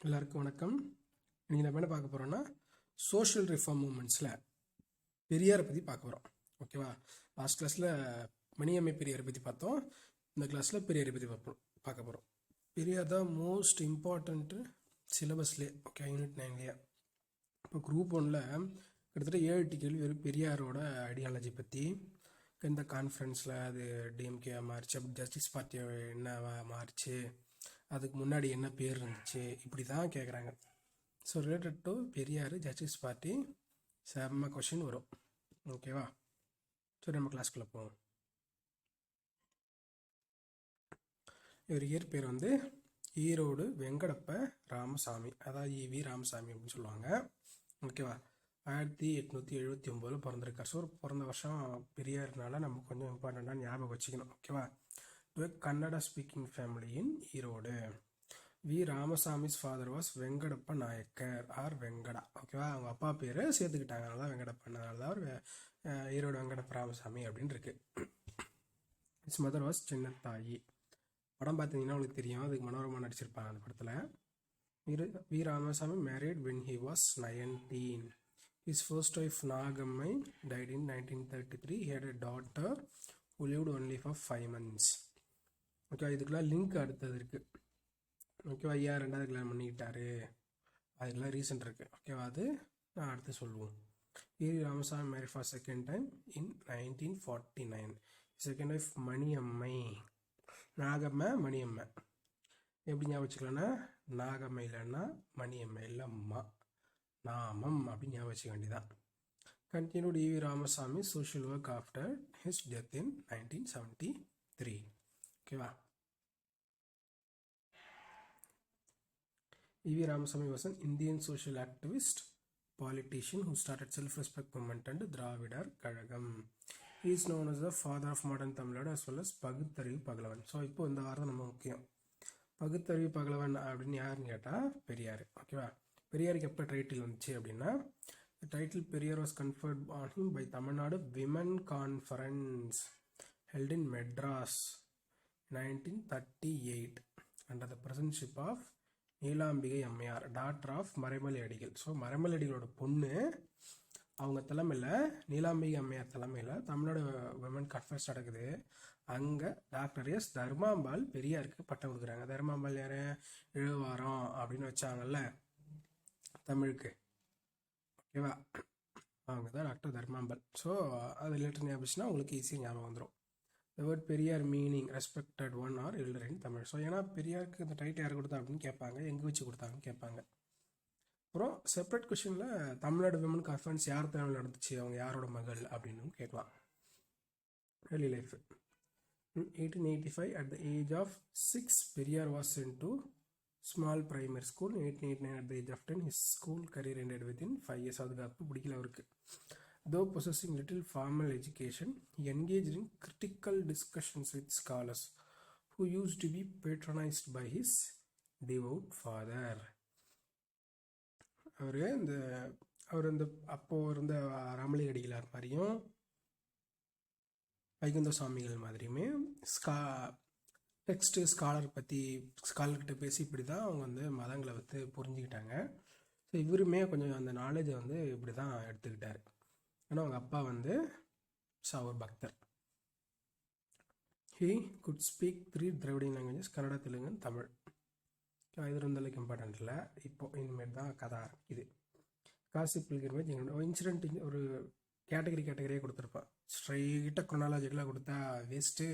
எல்லாருக்கும் வணக்கம். இன்றைக்கி நம்ம என்ன பார்க்க போகிறோன்னா சோஷியல் ரிஃபார்ம் மூமெண்ட்ஸில் பெரியாரை பற்றி பார்க்க போகிறோம். ஓகேவா? லாஸ்ட் கிளாஸில் மணியம்மை பெரியாரை பற்றி பார்த்தோம். இந்த கிளாஸில் பெரியாரை பற்றி பார்க்க போகிறோம். பெரியார் தான் மோஸ்ட் இம்பார்ட்டண்ட்டு சிலபஸ்லேயே. ஓகே, யூனிட் 9லேயே. இப்போ குரூப் 1ல் கிட்டத்தட்ட 7 கேள்வி வெறும் பெரியாரோட ஐடியாலஜி பற்றி. இந்த கான்ஃபரன்ஸில் அது டிஎம்கே மாறிச்சு, அப்படி ஜஸ்டிஸ் பார்ட்டி என்ன மாறிச்சு, அதுக்கு முன்னாடி என்ன பேர் இருந்துச்சு, இப்படி தான் கேட்குறாங்க. So related to Periyar, justice party செம்ம கொஷின் வரும். ஓகேவா? சரி, நம்ம கிளாஸ்க்குள்ளே போவோம். இவர் இயற்பேர் வந்து ஈரோடு வெங்கடப்ப ராமசாமி, அதாவது ஈவி ராமசாமி அப்படின்னு சொல்லுவாங்க. ஓகேவா? 1879 பிறந்திருக்கார். ஸோ பிறந்த வருஷம் பெரியார்னால நம்ம கொஞ்சம் இம்பார்ட்டண்ட்டாக ஞாபகம் வச்சுக்கணும். ஓகேவா? Kannada speaking family in Erode. V Ramasamy's father was Venkatappa Nayakkar or Venkata. ஓகேவா? அவங்க அப்பா பேர் சேர்த்துக்கிட்டாங்க, அதனால தான் வெங்கடப்பனால தான் அவர் ஈரோடு வெங்கடப்ப ராமசாமி அப்படின்னு இருக்கு. His mother was Chinnathayi. படம் பார்த்தீங்கன்னா உங்களுக்கு தெரியும், அதுக்கு மனோரமா நடிச்சிருப்பாங்க அந்த படத்தில். V Ramasamy married when he was 19. His first wife Nagamai died in 1933. He had a daughter who lived only for 5 months. Okay, இதுக்கெல்லாம் லிங்க் அடுத்தது இருக்குது. ஓகேவா? ஐயா 2வது கல்யாணம் பண்ணிக்கிட்டாரு, அதுக்கெல்லாம் ரீசன் இருக்குது. ஓகேவா? அது நான் அடுத்து சொல்லுவோம். E V Ramasamy married for second time in 1949. Second wife Maniammai. Nagammai Maniammai எப்படி ஞாபகம் வச்சுக்கலாம்னா, நாகம்மை இல்லைன்னா மணியம்மை இல்லை அம்மா, நாமம் அப்படின்னு ஞாபகம் வச்சுக்க வேண்டியதான். Continued EV Ramasamy social work after his death இன் 1973. ஓகேவா? E.V. Ramasamy was an Indian social activist, politician who started self-respect movement and Dravidar Kazhagam. He is known as the father of modern Tamil Nadu as well as பகுத்தறிவு பகலவன். So இப்போ இந்த வாரம் நம்ம முக்கியம். பகுத்தறிவு பகலவன் அப்படின்னு யாருன்னு கேட்டால் பெரியார். ஓகேவா? பெரியாருக்கு எப்போ டைட்டில் வந்துச்சு அப்படின்னா, title Periyar was conferred on him by Tamil Nadu women conference held in Madras 1938 under the presidency of Neelambigai Ammaiyar, doctor of Maraimalai Adigal. So Maraimalai அடிகளோட பொண்ணு, அவங்க தலைமையில், நீலாம்பிகை அம்மையார் தலைமையில் தமிழ்நாடு விமன் கான்ஃபரன்ஸ் நடக்குது. அங்கே டாக்டர் எஸ் தர்மாம்பாள் பெரியாருக்கு பட்டம் கொடுக்குறாங்க. தர்மாம்பாள் யார்? இழுவாரம் அப்படின்னு வச்சாங்கல்ல தமிழுக்கு. ஓகேவா? அவங்க தான் டாக்டர் தர்மாம்பாள். ஸோ அது லேட்டர் ஞாபகம்னா உங்களுக்கு ஈஸியாக ஞாபகம் வந்துடும். The word Periyar meaning respected one or elder in Tamil. So ஏன்னா பெரியாருக்கு இந்த டைட்டில் யார் கொடுத்தா அப்படின்னு கேட்பாங்க, எங்கே வச்சு கொடுத்தாங்கன்னு கேட்பாங்க. அப்புறம் செப்பரேட் கொஸ்டினில் தமிழ்நாடு விமன் கான்ஃபரன்ஸ் யார் தலைமையில் நடந்துச்சு, அவங்க யாரோட மகள் அப்படின்னு கேட்கலாம். early life. In 1885, at the age of 6, Periyar was sent to small primary school. In 1889, at the age of 10, his school career ended within 5 years. அதுக்கு அப்போ பிடிக்கல அவருக்கு. Though possessing little formal education, he engaged in critical discussions with scholars who used to be patronized by his devout father. அவர் இந்த அப்போ இருந்த ராமலிங்க அடிகளார் மாதிரியும் வைகுந்த சுவாமிகள் மாதிரியுமே text ஸ்காலர்கிட்ட பேசி இப்படி தான் அவங்க வந்து மதங்களை வந்து புரிஞ்சுக்கிட்டாங்க. ஸோ இவருமே கொஞ்சம் அந்த நாலேஜை வந்து இப்படி தான் எடுத்துக்கிட்டார். ஆனால் அவங்க அப்பா வந்து ஒரு பக்தர். He could speak 3 Dravidian languages, Kannada, Telugu, Tamil. இது இருந்தளவுக்கு இம்பார்ட்டன்ட் இல்லை. இப்போ இனிமேல் தான் கதை ஆரம்பிக்குது. காசி பில்கிரிமேஜ் இன்சிடென்ட் ஒரு கேட்டகரியே கொடுத்துருப்பான். ஸ்ட்ரைட்டாக குரோனாலஜிக்கலாக கொடுத்தா வேஸ்ட்டு,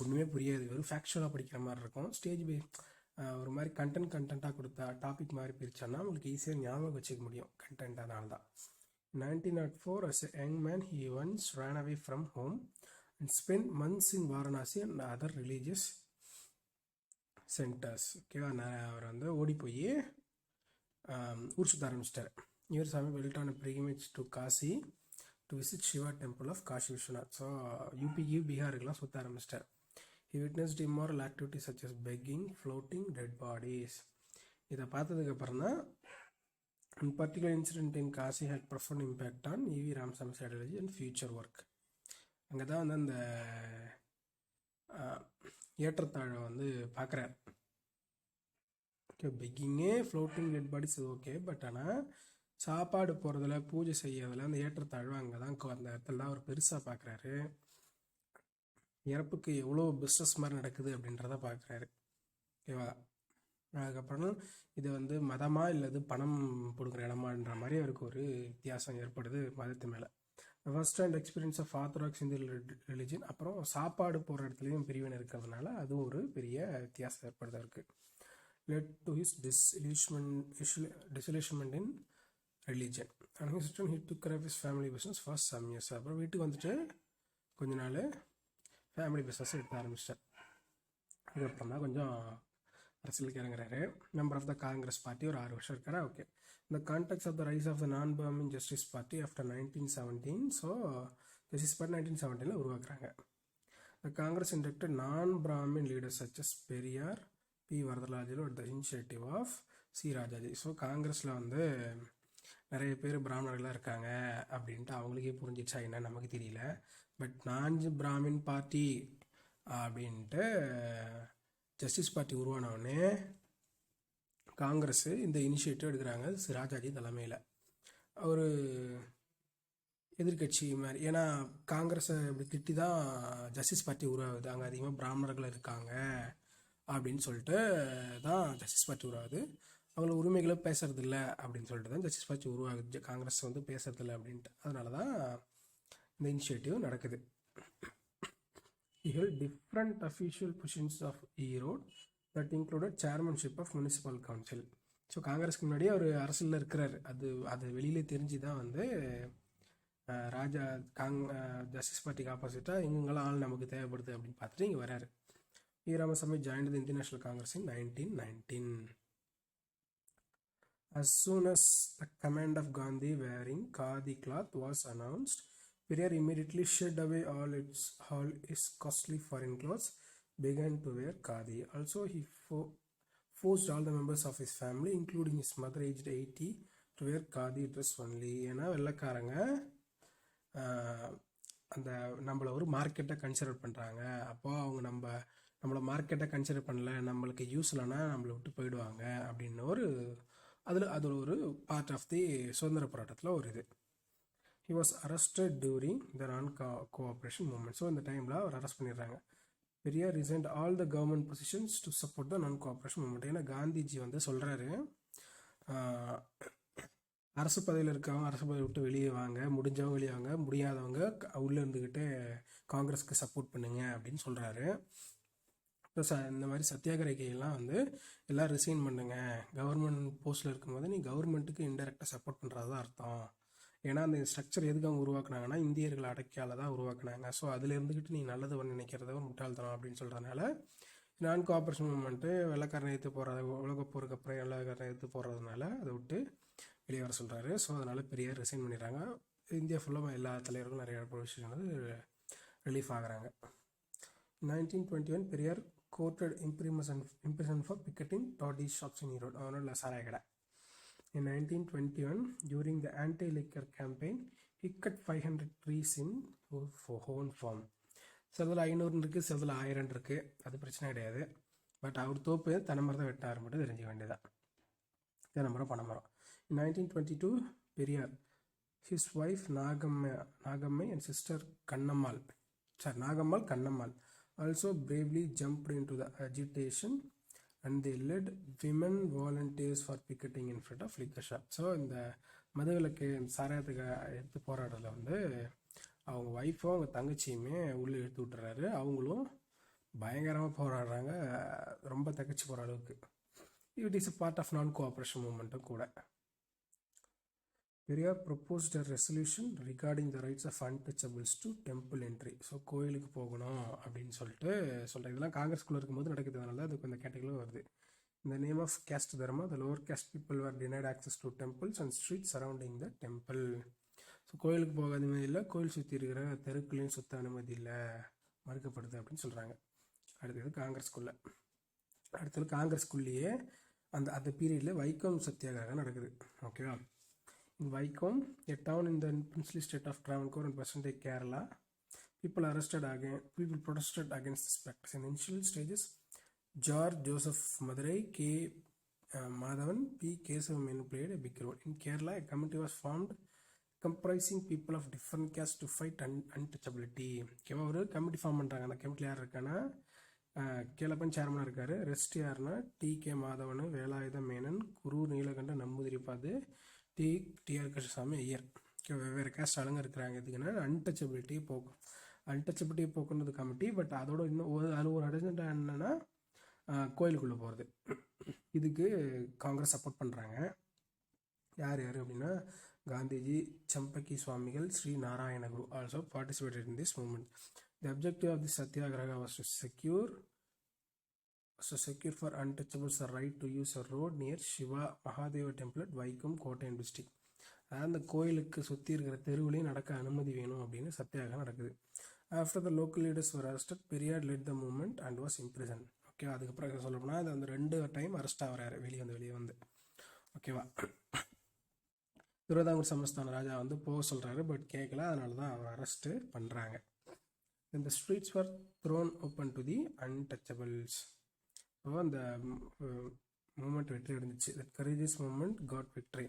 ஒன்றுமே புரியாது, வெறும் ஃபேக்சுவலாக படிக்கிற மாதிரி இருக்கும். ஸ்டேஜ் ஒரு மாதிரி கண்டென்ட்டாக கொடுத்தா, டாபிக் மாதிரி பிரித்தோன்னா உங்களுக்கு ஈஸியாக ஞாபகம் வச்சுக்க முடியும் கண்டென்ட். அதனால தான் 1904, as a young man, he once ran away from home and spent months in Varanasi and other religious centers. ஓகேவா? அவர் வந்து ஓடி போய் ஊர் சுற்ற ஆரம்பிச்சிட்டார். இவர் சாமி went on a pilgrimage to Kasi to visit Shiva temple of Kashi Vishwanath. So யூபிக்கு பீகாருக்கெல்லாம் சுற்ற ஆரம்பிச்சிட்டார். He witnessed immoral activities such as begging, floating dead bodies. இதை பார்த்ததுக்கப்புறம் தான் in particular incident in Kasi had profound impact on E.V. Ramasamy ideology and future work. அங்கே தான் வந்து அந்த ஏற்றத்தாழை வந்து பார்க்குறார். ஓகே, பெக்கிங்கே floating dead bodies okay, but ஆனால் சாப்பாடு போகிறதுல பூஜை செய்யறதுல அந்த ஏற்றத்தாழ்வு அங்கே தான் அந்த இடத்துல தான் அவர் பெருசாக பார்க்குறாரு. இறப்புக்கு எவ்வளோ பிஸ்னஸ் மாதிரி நடக்குது அப்படின்றத பார்க்குறாரு. ஓகேவா? அதுக்கப்புறம் இது வந்து மதமா இல்லது பணம் கொடுக்குற இடமான்ற மாதிரி அவருக்கு ஒரு வித்தியாசம் ஏற்படுது மதத்து மேலே. First hand experience of orthodox Hindu religion. அப்புறம் சாப்பாடு போகிற இடத்துலையும் பிரிவினை இருக்கிறதுனால அதுவும் ஒரு பெரிய வித்தியாசம் ஏற்படுது அவருக்கு. led to his disillusionment in religion. And his return, he took care of his family business for some years. அப்புறம் வீட்டுக்கு வந்துட்டு கொஞ்ச நாள் ஃபேமிலி பிஸ்னஸ் எடுக்க ஆரம்பிச்சிட்டார். அதுக்கப்புறம் தான் கொஞ்சம் அரசியலுக்கு இறங்குறாரு. Member of the Congress party ஒரு 6 வருஷம் இருக்காரா. ஓகே, இந்த context of the rise of the non Brahmin Justice Party after 1917. So Justice Party 1917 உருவாக்குறாங்க. The Congress inducted non Brahmin leaders such as Periyar, P Varadarajulu the initiative of C Rajaji. So காங்கிரஸில் வந்து நிறைய பேர் பிராமணர்களாக இருக்காங்க அப்படின்ட்டு அவங்களுக்கே புரிஞ்சிச்சா என்ன நமக்கு தெரியல. பட் நான் பிராமின் பார்ட்டி அப்படின்ட்டு ஜஸ்டிஸ் பார்ட்டி உருவானவுடனே காங்கிரஸ் இந்த இனிஷியேட்டிவ் எடுக்கிறாங்க ராஜாஜி தலைமையில். ஒரு எதிர்கட்சி மாதிரி, ஏன்னா காங்கிரஸை இப்படி திட்டி தான் ஜஸ்டிஸ் பார்ட்டி உருவாகுது. அங்கே அதிகமாக பிராமணர்கள் இருக்காங்க அப்படின்னு சொல்லிட்டு தான் ஜஸ்டிஸ் பார்ட்டி உருவாகுது. அவங்கள உரிமைகளை பேசுறதில்ல அப்படின்னு சொல்லிட்டு தான் ஜஸ்டிஸ் பார்ட்டி உருவாகுது. காங்கிரஸ் வந்து பேசுறதில்ல அப்படின்ட்டு. அதனால தான் இந்த இனிஷியேட்டிவ் நடக்குது. He held different official positions of Erode that included chairmanship of municipal council. So காங்கிரஸ்க்கு முன்னாடியே அவர் அரசியலில் இருக்கிறார். அது வெளியிலே தெரிஞ்சு தான் வந்து ராஜா ஜஸ்டிஸ் பார்ட்டிக்கு ஆப்போசிட்டாக எங்கெங்கெல்லாம் ஆள் நமக்கு தேவைப்படுது அப்படின்னு பார்த்துட்டு இங்கே வராரு. V Ramasamy joined the Indian National Congress in 1919. As soon as the command of Gandhi wearing khadi cloth was announced, Periyar immediately shed away all his costly foreign clothes, began to wear khadi. Also, he forced all the members of his family, including his mother aged 80, to wear khadi dress only. ஏன்னா வெள்ளைக்காரங்க அந்த நம்மளை ஒரு மார்க்கெட்டை consider பண்ணுறாங்க. அப்போ அவங்க நம்மளை மார்க்கெட்டை கன்சிடர் பண்ணல, நம்மளுக்கு யூஸ் இல்லைன்னா நம்மளை விட்டு போயிடுவாங்க அப்படின்னு அது ஒரு பார்ட் ஆஃப் தி சுதந்திர போராட்டத்தில் ஒரு இது. He was arrested during the non-cooperation movement. So இந்த டைமில் அவர் அரெஸ்ட் பண்ணிடுறாங்க. Periyar resigned all the government positions to support the non-cooperation movement. ஏன்னா காந்திஜி வந்து சொல்கிறாரு, அரசு பதவியில் இருக்கவங்க அரசு பதவி விட்டு வெளியே வாங்க, முடிஞ்சவங்க வெளியே வாங்க, முடியாதவங்க உள்ளே இருந்துக்கிட்டு காங்கிரஸ்க்கு சப்போர்ட் பண்ணுங்க அப்படின்னு சொல்கிறாரு. இந்த மாதிரி சத்தியாகிரகையெல்லாம் வந்து எல்லாம் ரிசைன் பண்ணுங்க, கவர்மெண்ட் போஸ்ட்டில் இருக்கும்போது நீ கவர்மெண்ட்டுக்கு இன்டெரக்டாக சப்போர்ட் பண்ணுறது தான் அர்த்தம். ஏன்னா அந்த ஸ்ட்ரக்சர் எதுக்கு அவங்க உருவாக்குனாங்கன்னா இந்தியர்கள் அடக்கியால் தான் உருவாக்குனாங்க. ஸோ அதில் இருந்துக்கிட்டு நீ நல்லது பண்ண நினைக்கிறத ஒரு முட்டாள்தனம் அப்படின்னு சொல்கிறதுனால நான் கோஆப்ரேஷன் மூவ்மெண்ட்டு வெள்ளைக்காரனை எடுத்து போகிறது, உலகப்போருக்கு அப்புறம் வெள்ளைக்காரனை எடுத்து போடுறதுனால அதை விட்டு வெளியே வர சொல்கிறாரு. ஸோ அதனால் பெரியார் ரிசைன் பண்ணிடுறாங்க. இந்தியா ஃபுல்லாக எல்லா தலைவர்களும் நிறைய விஷயம் வந்து ரிலீஃப் ஆகுறாங்க. 1921 Periyar courted imprison for picketing toddy shops in Erode. அவனோட சாராய கடை. In 1921, during the anti-liquor campaign, he cut 500 trees in own farm. சிலதில் 500 இருக்குது, சிலதில் 1000 இருக்குது, அது பிரச்சனை கிடையாது. பட் அவர் தோப்பு தென்னை தான் வெட்ட ஆரம்பிட்டு தெரிஞ்சுக்க வேண்டியதான். தென்னை மரம், பனை மரம். In 1922, Periyar, his wife Nagammai and sister Nagammal Kannammal also bravely jumped into the agitation and they led women volunteers for picketing in front of liquor shop. So இந்த மதுவிலக்கு சாராயத்துக்கு எடுத்து போராடுறதுல வந்து அவங்க ஒய்ஃபும் அவங்க தங்கச்சியுமே உள்ளே எடுத்து விட்டுறாரு. அவங்களும் பயங்கரமாக போராடுறாங்க, ரொம்ப தகச்சு போகிற அளவுக்கு. It is a part of non cooperation மூவ்மெண்ட்டும் கூட. Periyar proposed a resolution regarding the rights of untouchables to temple entry. So கோயிலுக்கு போகணும் அப்படின்னு சொல்கிறேன். இதெல்லாம் காங்கிரஸ்குள்ளே இருக்கும்போது நடக்குதுனால அதுக்கு இந்த கேட்டகரியில் வருது. இந்த name of caste dharma, the lower caste people are denied access to temples and street surrounding the temple. So கோயிலுக்கு போக அனுமதி இல்லை, கோயில் சுற்றி இருக்கிற தெருக்களையும் சுற்ற அனுமதி இல்லை, மறுக்கப்படுது அப்படின்னு சொல்கிறாங்க. அடுத்தது காங்கிரஸ்குள்ளேயே அந்த பீரியடில் வைக்கம் சத்தியாகிரகம் நடக்குது. ஓகேவா? In Vaikom, a town in the princely state of Travancore and present-day Kerala, people protested against this practice. In initial stages, George Joseph Madurai, K. Madhavan P. Kesavan played a big role. In Kerala, a committee was formed comprising people of different castes to fight untouchability. ஓகேவா, ஒரு committee form பண்ணுறாங்க. அந்த கமிட்டியில் யார் இருக்கான்னா கேளப்பன் சேர்மனாக இருக்கார். Rest யாருன்னா DK. Madhavan, Velayutha Menon, குரு Neelakanta நம்பூதிரிப்பாது, TR. Krishnasamy Iyer. வெவ்வேறு கேஸ்ட் ஆளுங்க இருக்கிறாங்க. இதுக்குன்னா அன்டச்சபிலிட்டி போக்குன்றது கமிட்டி. பட் அதோட இன்னும் அதில் ஒரு அடிஷனல் என்னென்னா கோயிலுக்குள்ளே போகிறது. இதுக்கு காங்கிரஸ் சப்போர்ட் பண்ணுறாங்க. யார் அப்படின்னா காந்திஜி, சம்பக்கி சுவாமிகள், Sri Narayana Guru also participated in this movement. The objective of the Satyagraha was to secure for untouchables the right to use a road near Shiva Mahadeva temple at Vaikom, Kottayam district. அதாவது அந்த கோயிலுக்கு சுற்றி இருக்கிற தெருவிலையும் நடக்க அனுமதி வேணும் அப்படின்னு சத்தியாகிரகம் நடக்குது. After the local leaders were arrested, Periyar led the movement and was imprisoned. ஓகேவா, அதுக்கப்புறம் சொல்ல போனால் அது அந்த 2 டைம் அரெஸ்ட் ஆகிறாரு வெளியே வந்து. ஓகேவா, திருவிதாங்கூர் சமஸ்தான ராஜா வந்து போக சொல்கிறாரு, பட் கேட்கல. அதனால தான் அவர் அரெஸ்ட்டு பண்ணுறாங்க. இந்த streets were thrown open to the untouchables. So அந்த மூமெண்ட் வெற்றி அடைஞ்சிச்சு. That courageous moment got victory.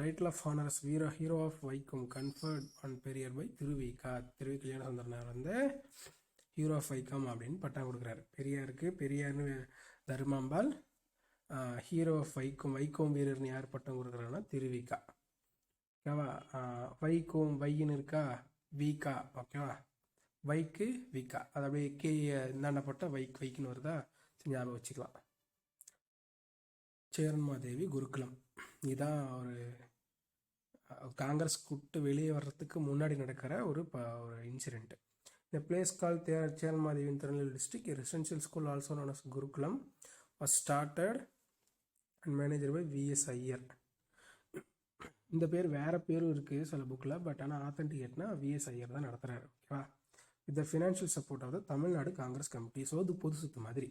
Title of honours hero of Vaikom conferred on Periyar by Thiruvika. Kalyana Sundaranar வந்து ஹீரோ ஆஃப் வைக்கம் அப்படின்னு பட்டம் கொடுக்குறாரு பெரியாருக்கு. பெரியார்னு தர்மாம்பாள், ஹீரோ ஆஃப் வைக்கம் வீரர்னு யார் பட்டம் கொடுக்குறாருன்னா திருவிகா. ஓகேவா, வைக்கும் வையின்னு இருக்கா, வீக்கா. ஓகேவா, வைக்கு வீக்கா, அது அப்படியே இந்தாண்டப்பட்ட வைக்குன்னு வருதா, ஞாபகம் வச்சுக்கலாம். சேரன்மாதேவி குருகுலம், இதுதான் ஒரு காங்கிரஸ் கூட்டு வெளியே வர்றதுக்கு முன்னாடி நடக்கிற ஒரு இன்சிடென்ட். இந்த place call Cheranmahadevi in Tirunelveli district, a residential school also known as Gurukulam was started and managed by V.S. Iyer. இந்த பேர் வேறு பேரும் இருக்குது சில புக்கில், பட் ஆனால் ஆத்தென்டிகேட்னா V.S. ஐயர் தான் நடத்துகிறாரு. ஓகேவா, with the financial support of the Tamil Nadu Congress committee. So இது பொது சொத்து மாதிரி.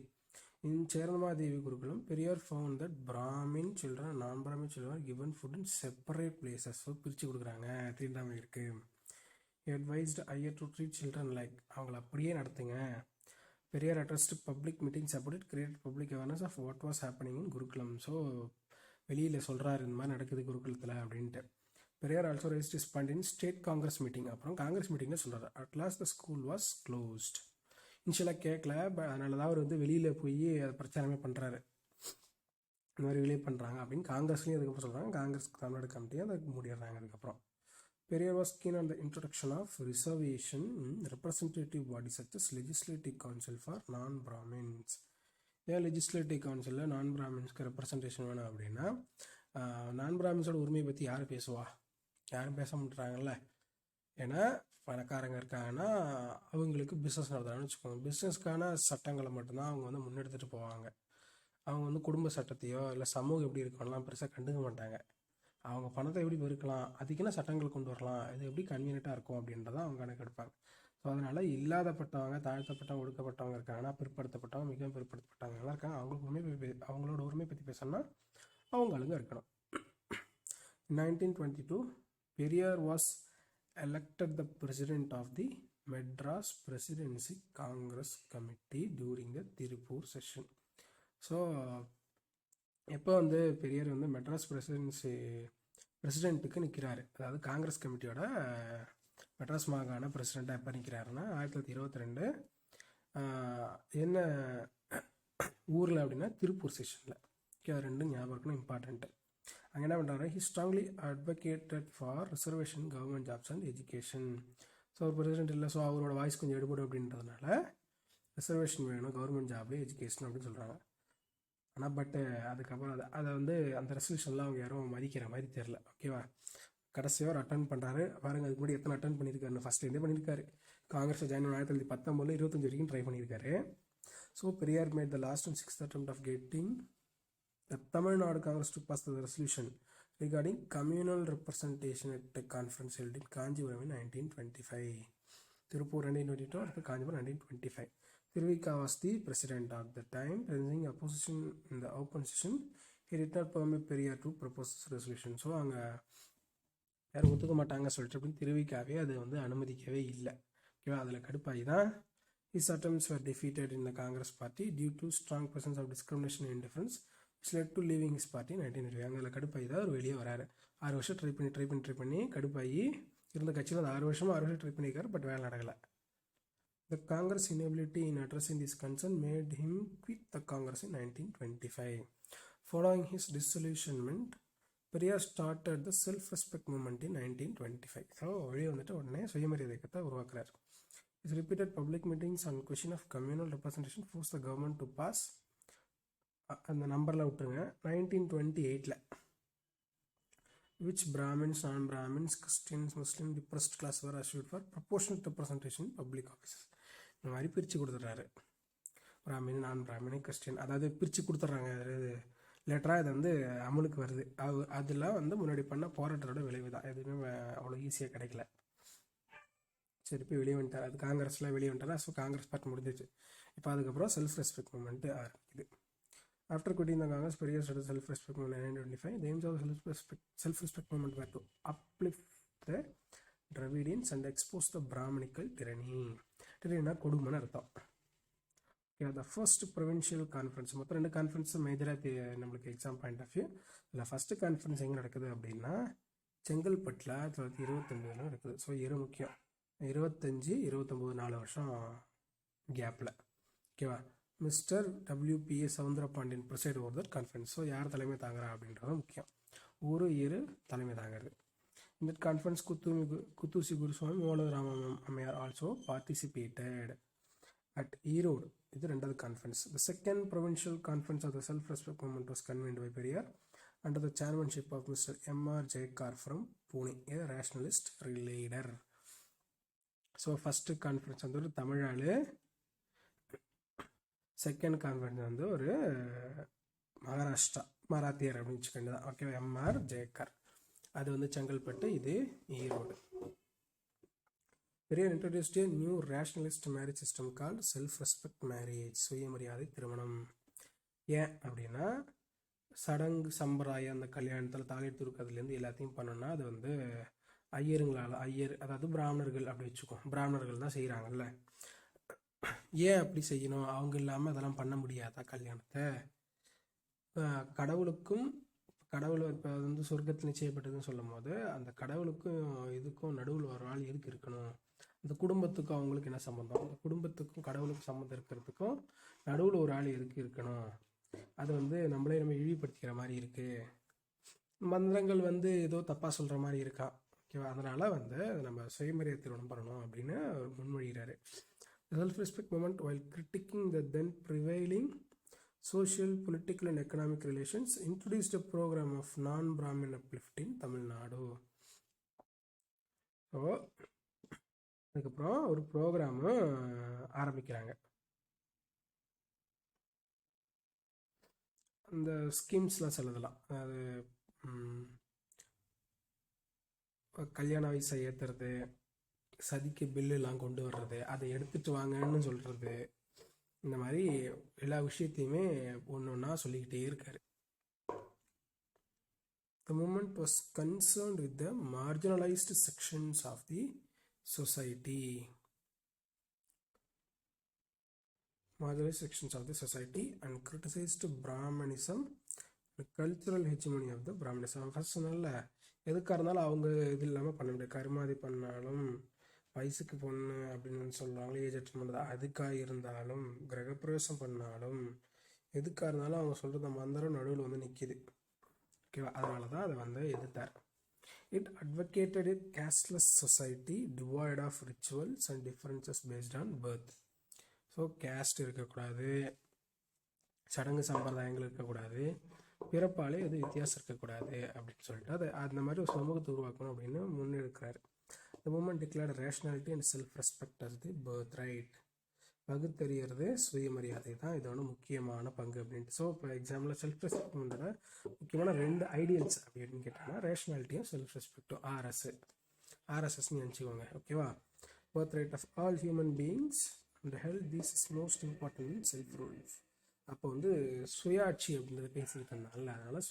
In Cheranmahadevi Gurukulam, Periyar found that Brahmin children non Brahmin children given food in separate places. So பிரித்து கொடுக்குறாங்க, தீண்டாமை இருக்குது. Advised Iyer to treat children like, அவங்கள அப்படியே நடத்துங்க. Periyar addressed public meetings about it, create public awareness of what was happening in Gurukulam. So வெளியில் சொல்கிறாரு இந்த மாதிரி நடக்குது குருகுலத்தில் அப்படின்ட்டு. Periyar also raised his point in state Congress meeting. அப்புறம் காங்கிரஸ் மீட்டிங்கில் சொல்கிறார், at last the school was closed. இன்ஷியலாக கேட்கல, அதனால தான் அவர் வந்து வெளியில் போய் அதை பிரச்சாரமே பண்ணுறாரு. இந்த மாதிரி வெளியே பண்ணுறாங்க அப்படின்னு காங்கிரஸ்லேயும் அதுக்கப்புறம் சொல்கிறாங்க. காங்கிரஸ் தமிழ்நாடு கமிட்டியும் அதை மூடிடுறாங்க. அதுக்கப்புறம் Periyar was keen on the introduction of reservation in representative bodies such as legislative council for non-Brahmins. ஏன் லெஜிஸ்லேட்டிவ் கவுன்சிலில் நான் பிராமின்ஸ்க்கு ரெப்ரசன்டேஷன் வேணும் அப்படின்னா, நான் பிராமின்ஸோட உரிமையை பற்றி யார் பேசுவா, யாரும் பேச மாட்டாங்கல்ல. ஏன்னா பணக்காரங்க இருக்காங்கன்னா அவங்களுக்கு பிஸ்னஸ் நடத்துகிறாங்கன்னு வச்சுக்கோங்க. பிஸ்னஸ்க்கான சட்டங்களை மட்டும்தான் அவங்க வந்து முன்னெடுத்துகிட்டு போவாங்க. அவங்க வந்து குடும்ப சட்டத்தையோ இல்லை சமூகம் எப்படி இருக்கணும்லாம் பெருசாக கண்டுக்க மாட்டாங்க. அவங்க பணத்தை எப்படி பெருக்கலாம், அதுக்கெல்லாம் சட்டங்கள் கொண்டு வரலாம், இது எப்படி கன்வீனியண்ட்டாக இருக்கும் அப்படின்றதான் அவங்க கணக்கு எடுப்பாங்க. ஸோ அதனால் இல்லாதப்பட்டவங்க, தாழ்த்தப்பட்டவங்க, ஒடுக்கப்பட்டவங்க இருக்காங்கன்னா, பிற்படுத்தப்பட்டவங்க, மிகவும் பிற்படுத்தப்பட்டவங்கலாம் இருக்காங்க, அவங்களோட உரிமை பற்றி பேசணும்னா அவங்க ஆளுங்க இருக்கணும். 1922 Periyar was elected the president of the Madras Presidency Congress Committee during the Tirupur session. So எப்போ வந்து பெரியார் வந்து மெட்ராஸ் பிரசிடென்ட்டுக்கு நிற்கிறாரு, அதாவது காங்கிரஸ் கமிட்டியோட மெட்ராஸ் மாகாண பிரசிடெண்ட்டாக எப்போ நிற்கிறாருன்னா 1922 என்ன ஊரில் அப்படின்னா திருப்பூர் செஷனில். ஓகே, அது ரெண்டும் ஞாபகம் இருக்கணும், இம்பார்ட்டண்ட்டு. அங்கே என்ன பண்ணுறாரு, he strongly advocated for reservation government jobs and education. So ஒரு பிரசிடென்ட் இல்லை, ஸோ அவரோட வாய்ஸ் கொஞ்சம் எடுபடும் அப்படின்றதுனால ரிசர்வேஷன் வேணும் கவர்மெண்ட் ஜாப் எஜுகேஷன் அப்படின்னு சொல்கிறாங்க. ஆனால் அதுக்கப்புறம் அதை வந்து அந்த ரெசல்யூஷன்லாம் அவங்க யாரும் மதிக்கிற மாதிரி தெரில. ஓகேவா, கடைசியாக அவர் அட்டன் பண்ணுறாரு. பாருங்கள், அதுக்கு முன்னாடி எத்தனை அட்டன் பண்ணியிருக்காரு, ஃபஸ்ட்லேருந்தே பண்ணியிருக்காரு. காங்கிரஸில் ஜாயின் 1919 25 வரைக்கும் ட்ரை பண்ணியிருக்காரு. So Periyar made the last and 6th attempt of getting the Tamil Nadu Congress to pass the resolution regarding communal representation at a conference held in Kanjipuram in 1925. Tirupur 1922, அடுத்து Kanchipuram 1925. Tiruvika was the president at the time, presenting opposition in the open session. He did not permit Periyar to propose this resolution. So அங்கே யாரும் ஒத்துக்க மாட்டாங்க சொல்லிட்டு அப்படின்னு திருவிக்காவே அது வந்து அனுமதிக்கவே இல்லை. ஓகேவா, அதில் கடுப்பாகி தான் his attempts were defeated in the Congress party due to strong presence of discrimination and indifference. It's led to leaving his party 1985. அங்கே கடுப்பாகி தான் அவர் வெளியே வராரு. 6 வருஷம் ட்ரை பண்ணி கடுப்பாகி இருந்த கட்சியில் அந்த 6 வருஷம் ட்ரை பண்ணியிருக்காரு, பட் வேலை நடக்கலை. The Congress inability in addressing this concern made him quit the Congress in 1925. Following his disillusionment, Periyar started the self-respect movement in 1925. So வெளியே வந்துட்டு உடனே சுயமரியாதை இயக்கத்தை உருவாக்குறாரு. His repeated public meetings on question of communal representation forced the government to pass அந்த நம்பரில் விட்டுருங்க 1928 which Brahmins, non-Brahmins, Christians, Muslim, depressed class were assured for proportionate representation in public offices. இந்த மாதிரி பிரித்து கொடுத்துட்றாரு. பிராமின், நான் பிராமின், கிறிஸ்டின், அதாவது பிரித்து கொடுத்துட்றாங்க. லேட்டராக இது வந்து அமலுக்கு வருது. அதெல்லாம் வந்து முன்னாடி பண்ண போராட்டத்தோட விளைவு தான். எதுவுமே அவ்வளோ ஈஸியாக கிடைக்கல. சரி, போய் வெளியே வந்துட்டார். அது காங்கிரஸில் வெளியே வந்துட்டாரா. ஸோ காங்கிரஸ் பார்ட்டி முடிஞ்சிச்சு. இப்போ அதுக்கப்புறம் செல்ஃப் ரெஸ்பெக்ட் மூமெண்ட்டு ஆரம்பிக்குது. After quitting the Congress, Periyar started self-respect movement in 1925. The aims of the self-respect movement were to uplift the Dravidians and expose the Brahminical tyranny. Tyranny கொடுமைன்னு அர்த்தம். The first provincial conference, மொத்தம் 2 conference மேஜராக நம்மளுக்கு exam point of view. இதில் first conference எங்கே நடக்குது அப்படின்னா செங்கல்பட்டில் 1929 நடக்குது. ஸோ முக்கியம் 25, 29 4 வருஷம் கேப்பில். ஓகேவா. Mister WPA Soundarapandian preside over that conference. So யார் தலைமை தாங்குறா அப்படின்றது முக்கியம். ஒரு தலைமை தாங்கிறது. இந்த conference Kuthoosi Guruswamy, மூலராம Ammaiyar also participated at Erode. இது 2வது conference. The second provincial conference of the self respect movement was convened by Periyar under the chairmanship of mister M.R. Jayakar from Pune, a rationalist leader. So first conference வந்து ஒரு தமிழால், second conference வந்து ஒரு மராத்தியர் அப்படின்னு வச்சுக்கொண்டு தான். Okay, M.R. ஜெயக்கார். அது வந்து செங்கல்பட்டு, இது Erode. Periyar introduced a new rationalist marriage system called self-respect marriage, சுயமரியாதை திருமணம். ஏன் அப்படின்னா சடங்கு சம்பிரதாயம், அந்த கல்யாணத்தில் தாலி துருக்கிறதுலேருந்து எல்லாத்தையும் பண்ணோன்னா அது வந்து ஐயர் அதாவது பிராமணர்கள் அப்படி வச்சுக்கோம். பிராமணர்கள் தான் செய்கிறாங்கல்ல. ஏன் அப்படி செய்யணும்? அவங்க இல்லாமல் அதெல்லாம் பண்ண முடியாதா கல்யாணத்தை? கடவுள் இப்போ வந்து சொர்க்கத்தில் நிச்சயப்பட்டதுன்னு சொல்லும் போது அந்த கடவுளுக்கும் இதுக்கும் நடுவில் ஒரு ஆள் எதுக்கு இருக்கணும்? அந்த குடும்பத்துக்கும் அவங்களுக்கு என்ன சம்மந்தம்? அந்த குடும்பத்துக்கும் கடவுளுக்கும் சம்மந்தம் இருக்கிறதுக்கும் நடுவில் ஒரு ஆள் எதுக்கு இருக்கணும்? அது வந்து நம்ம இழிவுபடுத்திக்கிற மாதிரி இருக்குது. மந்திரங்கள் வந்து ஏதோ தப்பாக சொல்கிற மாதிரி இருக்கா. ஓகேவா. அதனால் வந்து நம்ம சுயமரியாதை திருமணம் பண்ணணும் அப்படின்னு முன்மொழிகிறாரு. Self-respect movement, while critiquing the then prevailing social, political and economic relations, introduced a program of non-Brahmin uplift in Tamil Nadu. So அதுக்கப்புறம் ஒரு ப்ரோக்ராமு ஆரம்பிக்கிறாங்க. அந்த ஸ்கீம்ஸ்லாம் சொல்லலாம். அதாவது கல்யாண வயசை ஏற்றுறது, சதிக்கு பில்லுலாம் கொண்டு வர்றது, அதை எடுத்துட்டு வாங்கன்னு சொல்கிறது, இந்த மாதிரி எல்லா விஷயத்தையுமே ஒன்று ஒன்றா சொல்லிக்கிட்டே இருக்காரு. The movement was concerned with the marginalized sections of the society. And criticized Brahmanism, the cultural hegemony of the Brahmanism. First சொன்னால எதுக்காக இருந்தாலும் அவங்க இது இல்லாமல் பண்ண முடியாது. கருமாதி பண்ணாலும், வயசுக்கு பொண்ணு அப்படின்னு சொல்கிறாங்களே, ஏஜ் அட்டன் பண்ணுறது, அதுக்காக இருந்தாலும், கிரகப்பிரவேசம் பண்ணாலும், எதுக்காக இருந்தாலும் அவங்க சொல்கிறது மந்திரம் நடுவில் வந்து நிற்கிது. ஓகேவா. அதனால தான் அதை வந்து எதிர்த்தார். It advocated a casteless society devoid of rituals and differences based on birth. So caste இருக்கக்கூடாது, சடங்கு சம்பிரதாயங்கள் இருக்கக்கூடாது, பிறப்பாலே எது வித்தியாசம் இருக்கக்கூடாது அப்படின்னு சொல்லிட்டு அதை அந்த மாதிரி ஒரு சமூகத்தை உருவாக்கணும் அப்படின்னு முன்னெடுக்கிறார். The movement declared rationality and self-respect as the birthright. பகுத்தறியறது சுயமரியாதை தான் இதோட முக்கியமான பங்கு அப்படின்ட்டு. ஸோ இப்போ எக்ஸாம்பிள் செல்ஃப் ரெஸ்பெக்டோட முக்கியமான 2 ஐடியல்ஸ் அப்படின்னு கேட்டாங்கன்னா ரேஷனாலிட்டியும் செல்ஃப் ரெஸ்பெக்டும், ஆர்எஸ்எஸ்ன்னு நினச்சிக்கோங்க. ஓகேவா. Birth right of all human beings and health this is most important in self rules. அப்போ வந்து சுயாட்சி அப்படின்றத பேசிக்கிட்டு இருந்தால, அதனால்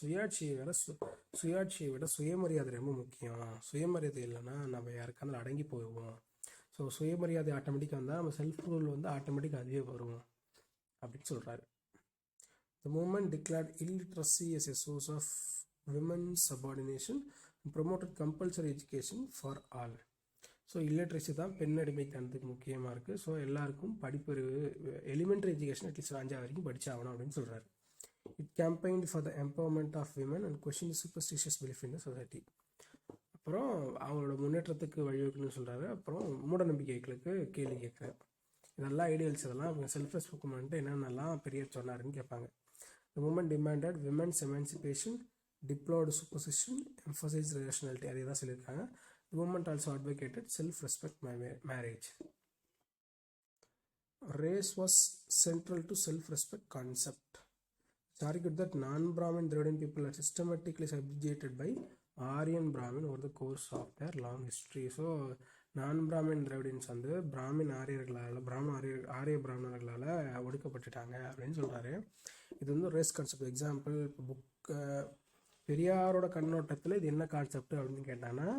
சுயாட்சியை விட சுயமரியாதை ரொம்ப முக்கியம். சுயமரியாதை இல்லைன்னா நம்ம யாருக்காவது அடங்கி போயிடுவோம். ஸோ சுயமரியாதை ஆட்டோமேட்டிக்காக வந்தால் நம்ம செல்ஃப் ரூல் வந்து ஆட்டோமேட்டிக்காக அதுவே வரும் அப்படின்னு சொல்கிறாரு. The movement declared illiteracy as a source of women's subordination and promoted compulsory education for all. So illiteracy தான் பெண் அடிமைத்தனத்துக்கு முக்கியமாக இருக்குது. ஸோ எல்லாருக்கும் படிப்பறிவு, எலிமெண்ட்ரி எஜுகேஷன் அட்லீஸ்ட் 5வது வரைக்கும் படிச்சாகணும் அப்படின்னு சொல்கிறாரு. It campaigned for the empowerment of women and question superstitious belief in the society. அப்புறம் அவங்களோட முன்னேற்றத்துக்கு வழிவகுக்கணும்னு சொல்கிறாரு. அப்புறம் மூட நம்பிக்கைகளுக்கு கேள்வி கேட்குறாரு. இதெல்லாம் ஐடியல்ஸ், இதெல்லாம் அவங்க செல்ஃப் ரெஸ்பெக்ட் மூமெண்ட்டு என்னென்னலாம் பெரியார் சொன்னாருன்னு கேட்பாங்க. The movement demanded women's emancipation, deplored superstition, emphasized rationality. அதே தான் சொல்லியிருக்காங்க. The movement also advocated self-respect marriage. Race was central to self-respect concept. It argued that non-Brahmin Dravidian people are systematically subjugated by Aryan Brahmin over the course of their long history. So நான்-பிராமின் Dravidians வந்து பிராமின் ஆரியர்களால் ஆரிய பிராமணர்களால் ஒடுக்கப்பட்டுட்டாங்க அப்படின்னு சொல்கிறாரு. இது வந்து race concept. Example, இப்போ பெரியாரோட கண்ணோட்டத்தில் இது என்ன கான்செப்ட் அப்படின்னு கேட்டாங்கன்னா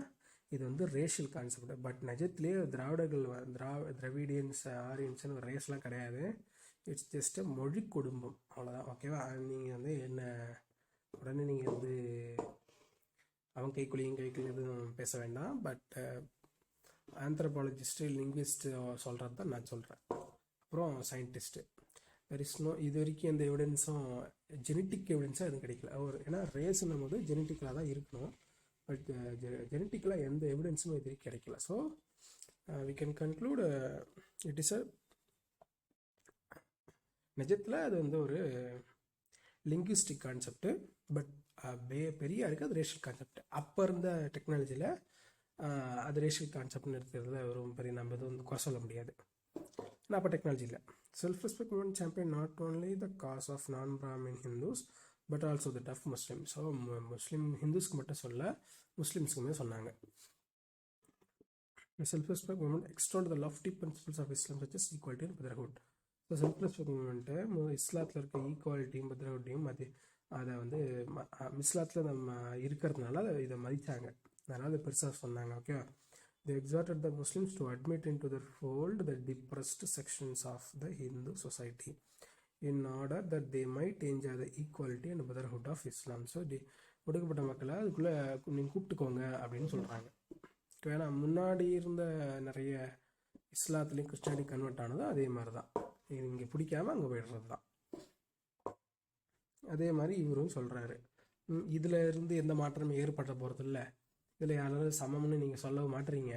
இது வந்து ரேஷியல் கான்செப்ட். பட் நிஜத்துலேயே திராவிடர்கள் திராவிடியன்ஸ் ஆரியன்ஸ்னு ஒரு ரேஸ்லாம் கிடையாது. இட்ஸ் ஜஸ்ட் மொழி குடும்பம், அவ்வளோதான். ஓகேவா? நீங்கள் வந்து என்ன உடனே நீங்கள் வந்து அவன் கைக்குழியும் எதுவும் பேச வேண்டாம். பட் ஆந்த்ரோபாலஜிஸ்ட்டு, லிங்குவிஸ்ட்டு சொல்கிறது தான் நான் சொல்கிறேன். அப்புறம் சயின்டிஸ்ட்டு இது வரைக்கும் எந்த எவிடன்ஸும் ஜெனட்டிக் எவிடன்ஸாக எதுவும் கிடைக்கல. ஏன்னா ரேஸுன்னும் போது ஜெனட்டிக்கலாக தான் இருக்கணும். பட் ஜெனட்டிக்கலாக எந்த எவிடன்ஸும் இது வரைக்கும் கிடைக்கல. So we can conclude it is நிஜத்தில் அது வந்து ஒரு லிங்குவிஸ்டிக் கான்செப்டு. பட் பெரியாருக்கு அது ரேஷியல் கான்செப்ட். அப்போ இருந்த டெக்னாலஜியில் அது ரேஷியல் கான்செப்ட்னு இருக்கிறதுல ரொம்ப பெரிய நம்ம இது வந்து குறை சொல்ல முடியாது. ஆனால் அப்போ டெக்னாலஜி இல்லை. Self respect movement champion not only the cause of non Brahmin Hindus but also that of Muslim. So Muslim ஹிந்துஸ்க்கு மட்டும் சொல்ல, முஸ்லீம்ஸுக்குமே சொன்னாங்க. Self respect movement extolled the lofty principles of Islam such as equality and brotherhood. So self respect movement இஸ்லாத்தில் இருக்க ஈக்குவாலிட்டியும் பிரதர்ஹுட்டையும் அதை வந்து இஸ்லாத்தில் நம்ம இருக்கிறதுனால இதை மதித்தாங்க. அதனால் அதை பெருசாக சொன்னாங்க. ஓகேவா? They exhorted the Muslims to admit into their fold the depressed sections of the Hindu society in order that they might enjoy the equality and brotherhood of Islam. So ஒடுக்கப்பட்ட மக்களை அதுக்குள்ளே நீங்கள் கூப்பிட்டுக்கோங்க அப்படின்னு சொல்கிறாங்க. ஏன்னா முன்னாடி இருந்த நிறைய இஸ்லாத்துலேயும் கிறிஸ்டியானிட்டி கன்வெர்ட் ஆனதும் அதே மாதிரி தான். இங்கே பிடிக்காம அங்கே போயிடுறது தான். அதே மாதிரி இவரும் சொல்கிறாரு, இதில் இருந்து எந்த மாற்றமும் ஏற்பட போகிறது இல்லை, இதில் யாராவது சமம்னு நீங்கள் சொல்லவும் மாட்டுறீங்க,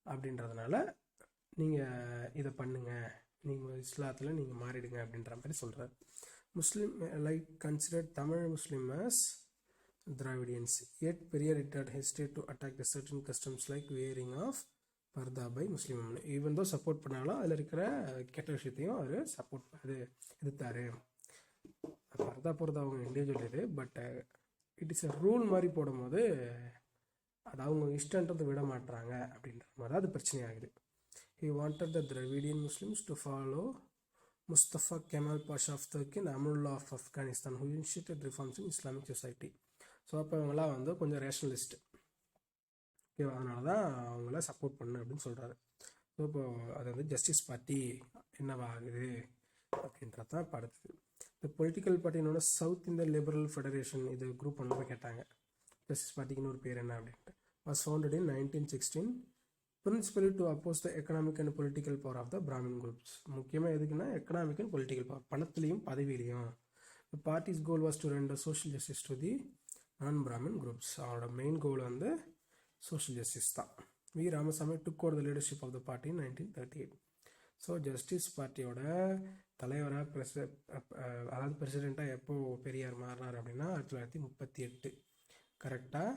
அப்படின்றதுனால நீங்கள் இதை பண்ணுங்கள், நீங்கள் இஸ்லாத்தில் நீங்கள் மாறிடுங்க அப்படின்ற மாதிரி சொல்கிறார். முஸ்லீம் like considered Tamil Muslim as Dravidians, yet Periyar did not hesitate to attack the certain customs like wearing of purdah by Muslim. Even தான் சப்போர்ட் பண்ணாலும் அதில் இருக்கிற கெட்ட விஷயத்தையும் அவர் எதிர்த்தார். பர்தா போகிறது அவங்க இண்டிவிஜுவல் இது. But it is a rule மாதிரி போடும்போது அது அவங்க இஷ்டன்றதை விட மாட்டுறாங்க அப்படின்ற மாதிரி அது பிரச்சனையாகுது. He wanted the Dravidian Muslims to follow Mustafa Kemal Pasha of Turkey and Amrullah of Afghanistan, who initiated reforms in Islamic society. So அப்போ அவங்களாம் வந்து கொஞ்சம் ரேஷனலிஸ்ட். ஓகே, அதனால தான் அவங்கள சப்போர்ட் பண்ணு அப்படின்னு சொல்கிறாரு. ஸோ இப்போ அது வந்து ஜஸ்டிஸ் பார்ட்டி என்னவாகுது அப்படின்றது தான் இப்போ அடுத்தது. இந்த பொலிட்டிக்கல் பார்ட்டினோட சவுத் இந்திய லிபரல் ஃபெடரேஷன் இது குரூப் ஒன்று கேட்டாங்க. ஜஸ்டிஸ் பார்ட்டிக்குன்னு ஒரு பேர் என்ன அப்படின்ட்டு. Was founded in 1916 principally to oppose the economic and political power of the Brahmin groups. முக்கியமாக எதுக்குன்னா எக்கனாமிக் அண்ட் பொலிட்டிக்கல் பவர், பணத்துலையும் பதவியிலையும். The party's goal was to render social justice to the non Brahmin groups. அவரோட மெயின் கோல் வந்து social justice தான். V Ramasamy took over the leadership of the party in 1938. So Justice பார்ட்டியோட தலைவராக அதாவது பிரசிடெண்ட்டாக எப்போ பெரியார் மாறினார் அப்படின்னா 1938 கரெக்டாக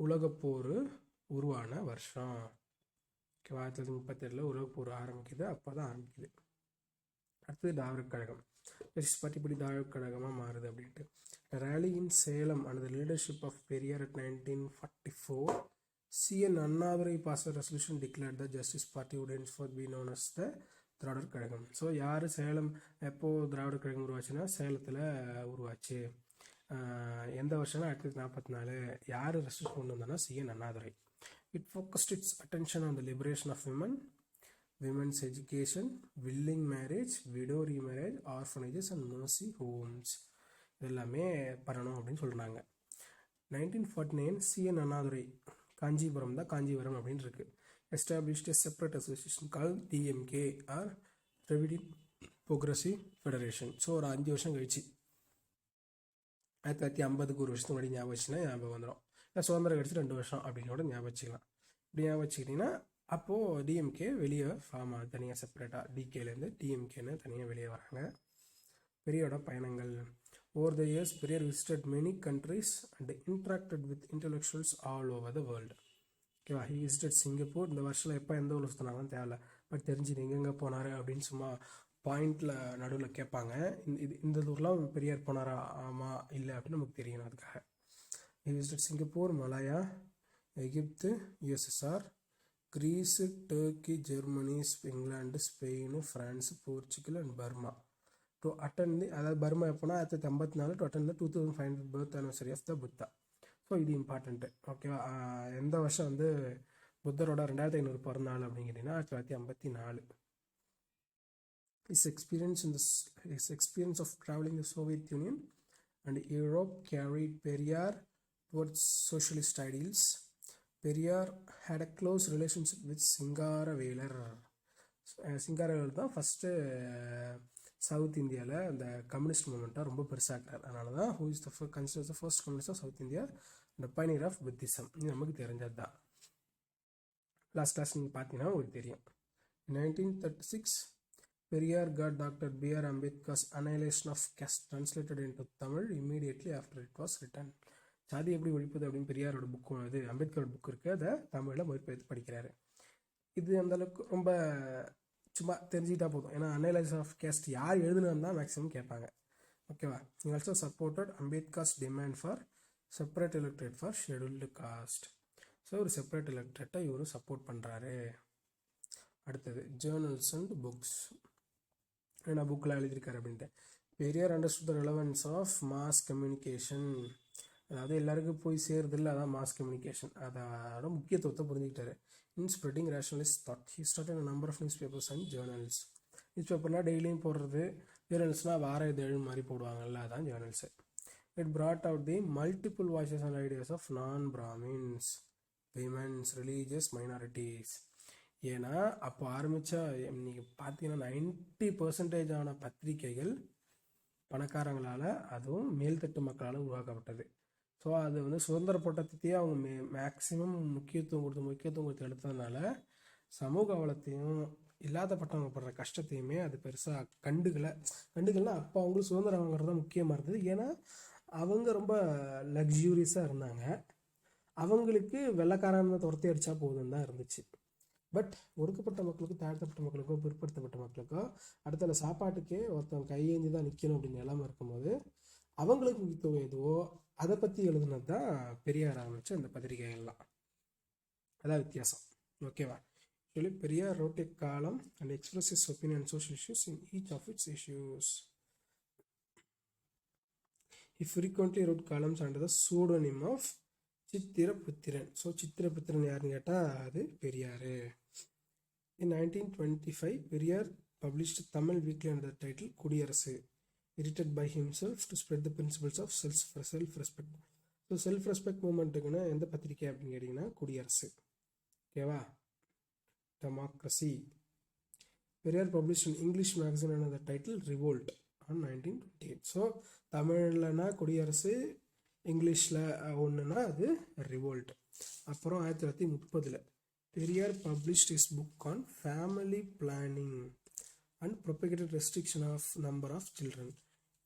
உலகப்போர் உருவான வருஷம். 1938 உலகப்போர் ஆரம்பிக்குது. அப்போ தான் ஆரம்பிக்குது. அடுத்தது திராவிடர் கழகம். ஜஸ்டிஸ் பார்ட்டி இப்படி திராவிடர் கழகமாக மாறுது அப்படின்ட்டு. Rally in Salem and the leadership of Periyar at 1944 C.N. Annadurai passed a resolution declared the Justice Party would henceforth be known as the Dravidar Kazhagam. So யார் சேலம் எப்போது திராவிடர் கழகம் உருவாச்சுன்னா சேலத்தில் உருவாச்சு. எந்த வருஷம்னா 1944. யார் ரெஸ்ட்ரிக்ஷன் கொண்டு வந்தாங்கன்னா C.N. Annadurai. It focused its attention on the liberation of women, women's education, willing marriage, widow remarriage, orphanages and mercy homes இதெல்லாமே பண்ணணும் அப்படின்னு சொல்கிறாங்க. 1949 சிஎன் அண்ணாதுரை, காஞ்சிபுரம் தான் காஞ்சிபுரம் அப்படின்னு இருக்கு, established a separate association called DMK or Dravidian Progressive Federation. So ஒரு 5 வருஷம் கழிச்சு 1950 ஒரு வருஷத்துக்கு முன்னாடி ஞாபகம் வச்சுன்னா ஞாபகம் வந்துடும். இல்லை சுதந்திரம் கழிச்சு 2 வருஷம் அப்படின்னு கூட ஞாபகம் வச்சுக்கலாம். இப்படி ஞாபகம் வச்சுக்கிட்டிங்கன்னா அப்போது டிஎம்கே வெளியே ஃபார்ம் ஆகுது, தனியாக செப்பரேட்டாக டிகேலேருந்து டிஎம்கேன்னு தனியாக வெளியே வராங்க. பெரியோட பயணங்கள். Over the years, Periyar visited many countries and interacted with intellectuals all over the world. ஓகேவா, ஹி விசிட்டட் சிங்கப்பூர். இந்த வருஷத்தில் எப்போ எந்த ஊரில் சுற்றினாலும் தேவையில்ல, பட் தெரிஞ்சுது எங்கெங்கே போனார் அப்படின்னு சும்மா பாயிண்டில் நடுவில் கேட்பாங்க. இந்த ஊர்லாம் பெரியார் போனாரா, ஆமாம் இல்லை அப்படின்னு நமக்கு தெரியணும். அதுக்காக he visited Singapore, Malaya, Egypt, USSR, Greece, Turkey, Germany, England, Spain, France, Portugal and Burma to attend அதாவது பர்மா எப்போனா 1954 to attend 2500 birth anniversary of the Buddha. So இது இம்பார்ட்டண்ட்டு. ஓகேவா, எந்த வருஷம் வந்து புத்தரோட 2500 பிறந்தநாள் அப்படின்னு கேட்டிங்கன்னா 1954. His experience of traveling the Soviet Union and Europe carried Periyar towards socialist ideals. Periyar had a close relationship with Singaravelar. Singaravelar தான் ஃபஸ்ட்டு சவுத் இந்தியாவில் அந்த கம்யூனிஸ்ட் மூமெண்ட்டாக ரொம்ப பெருசாகிறார். அதனால தான் who is the considers the first communist of South India and pioneer of Buddhism. இது நமக்கு தெரிஞ்சது தான். லாஸ்ட் நீங்கள் பார்த்தீங்கன்னா உங்களுக்கு தெரியும். 1936 Periyar got Dr. B.R. Ambedkar's Annihilation of Caste translated into Tamil immediately after it was written. சாதி எப்படி ஒழிப்பது அப்படின்னு பெரியாரோட புக்கு, அது அம்பேத்கரோட புக் இருக்குது, அதை தமிழில் மொழிபெயர்த்து படிக்கிறாரு. இது அந்தளவுக்கு ரொம்ப சும்மா தெரிஞ்சுக்கிட்டா போதும், ஏன்னா அனலைசிஸ் ஆஃப் கேஸ்ட் யார் எழுதுனு தான் மேக்ஸிமம் கேட்பாங்க. ஓகேவா, he also supported Ambedkar's demand for separate electorate for scheduled caste. So ஒரு செப்பரேட் எலக்ட்ரேட்டை இவரும் சப்போர்ட் பண்ணுறாரு. அடுத்தது ஜேர்னல்ஸ் அண்ட் புக்ஸ். என்ன புக்கில் எழுதியிருக்காரு அப்படின்ட்டு. Periyar understood the relevance of mass communication, அதாவது எல்லாருக்கும் போய் சேருதில்ல, அதான் மாஸ் கம்யூனிகேஷன், அதோட முக்கியத்துவத்தை புரிஞ்சுக்கிட்டாரு. In spreading rationalist thought he started a number of newspapers and journals. News பேப்பர்னால் டெய்லியும் போடுறது, ஜேர்னல்ஸ்னால் வார இதழ் மாதிரி போடுவாங்கல்ல, அதான் journals. It brought out the multiple voices and ideas of non-Brahmins, women's, religious minorities. ஏன்னா அப்போ ஆரம்பித்தா நீங்கள் பார்த்தீங்கன்னா 90% ஆன பத்திரிகைகள் பணக்காரங்களால், அதுவும் மேல்தட்டு மக்களால் உருவாக்கப்பட்டது. ஸோ அது வந்து சுதந்திர போராட்டத்தையே அவங்க மேக்சிமம் முக்கியத்துவம் கொடுத்து எடுத்ததுனால சமூக அவலத்தையும் இல்லாதப்பட்டவங்க படுற கஷ்டத்தையுமே அது பெருசாக கண்டுக்கல. அப்போ அவங்களுக்கு சுதந்திரம் வாங்குறது தான் முக்கியமாக இருந்தது. ஏன்னா அவங்க ரொம்ப லக்ஸூரியஸாக இருந்தாங்க, அவங்களுக்கு வெள்ளைக்காரனை துரத்தி அடித்தா போதும் தான் இருந்துச்சு. பட் ஒடுக்கப்பட்ட மக்களுக்கோ, தாழ்த்தப்பட்ட மக்களுக்கோ, பிற்படுத்தப்பட்ட மக்களுக்கோ அடுத்த சாப்பாட்டுக்கே ஒருத்தவங்க கையேந்தி தான் நிற்கணும் அப்படின்னு நிலைமை இருக்கும்போது அவங்களுக்கு முக்கியத்துவம் எதுவோ அதை பற்றி எழுதுனது தான் பெரியார் ஆரம்பித்த அந்த பத்திரிகைகள்லாம். அதான் வித்தியாசம். ஓகேவா, சொல்லி Periyar wrote a column and expressed his opinion on social issues in each of its issues. He frequently wrote columns under the pseudonym of Chitraputhiran. So Chitraputhiran யாருன்னு கேட்டால் அது Periyar. In 1925 Periyar published Tamil weekly under the title குடியரசு, edited by himself to spread the principles of self-respect. So self respect மூமெண்ட்டுக்குன்னு எந்த பத்திரிக்கை அப்படின்னு கேட்டிங்கன்னா குடியரசு. ஓகேவா, democracy. Periyar published in English magazine under the title Revolt on 1928. So தமிழ்லனா குடியரசு, இங்கிலீஷில் ஒன்றுனா அது ரிவோல்ட். அப்புறம் 1930 Periyar published his book on family planning and propagated restriction of number of children.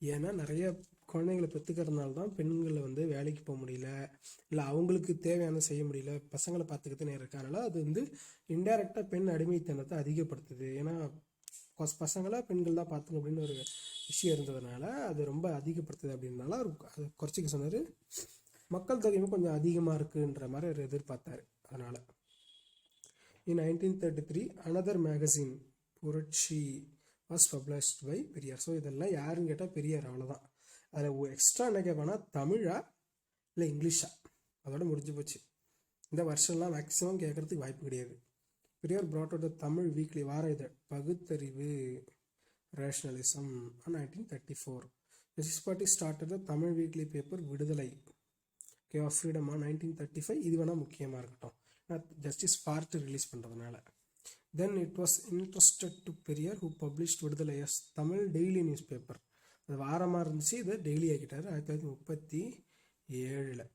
ஏன்னா நிறைய குழந்தைங்களை பெற்றுக்கிறதுனால தான் பெண்களை வந்து வேலைக்கு போக முடியல, இல்லை அவங்களுக்கு தேவையான செய்ய முடியல, பசங்களை பார்த்துக்கிட்டு நேரம் இருக்கனால அது வந்து இன்டைரக்டாக பெண் அடிமைத்தனத்தை அதிகப்படுத்துது. ஏன்னா பசங்களாக பெண்கள் தான் பார்த்துங்க அப்படின்னு ஒரு விஷயம் இருந்ததுனால அது ரொம்ப அதிகப்படுத்துது. அப்படின்னால அது குறைச்சிக்க சொன்னார். மக்கள் தொகையுமே கொஞ்சம் அதிகமாக இருக்குன்ற மாதிரி அவர் எதிர்பார்த்தார். அதனால் in 1933 another magazine Puratchi was published by Periyar. So இதெல்லாம் யாருன்னு கேட்டால் பெரியார், அவ்வளோதான். அதில் எக்ஸ்ட்ரா என்ன கேட்பானா தமிழா இல்லை இங்கிலீஷா, அதோட முடிஞ்சு போச்சு. இந்த வருஷம்லாம் மேக்ஸிமம் கேட்குறதுக்கு வாய்ப்பு கிடையாது. Periyar brought out the Tamil weekly வார இதழ் பகுத்தறிவு rationalism on 1934. Justice Party started the Tamil weekly paper Viduthalai of freedom on 1935. இது வேணால் முக்கியமாக இருக்கட்டும், ஜஸ்டிஸ் பார்ட்டி ரிலீஸ் பண்ணுறதுனால. Then it was interested to Periyar who published Viduthalai as Tamil daily newspaper. அது வாரமாக இருந்துச்சு, இதை டெய்லி ஆக்கிட்டார் 1937.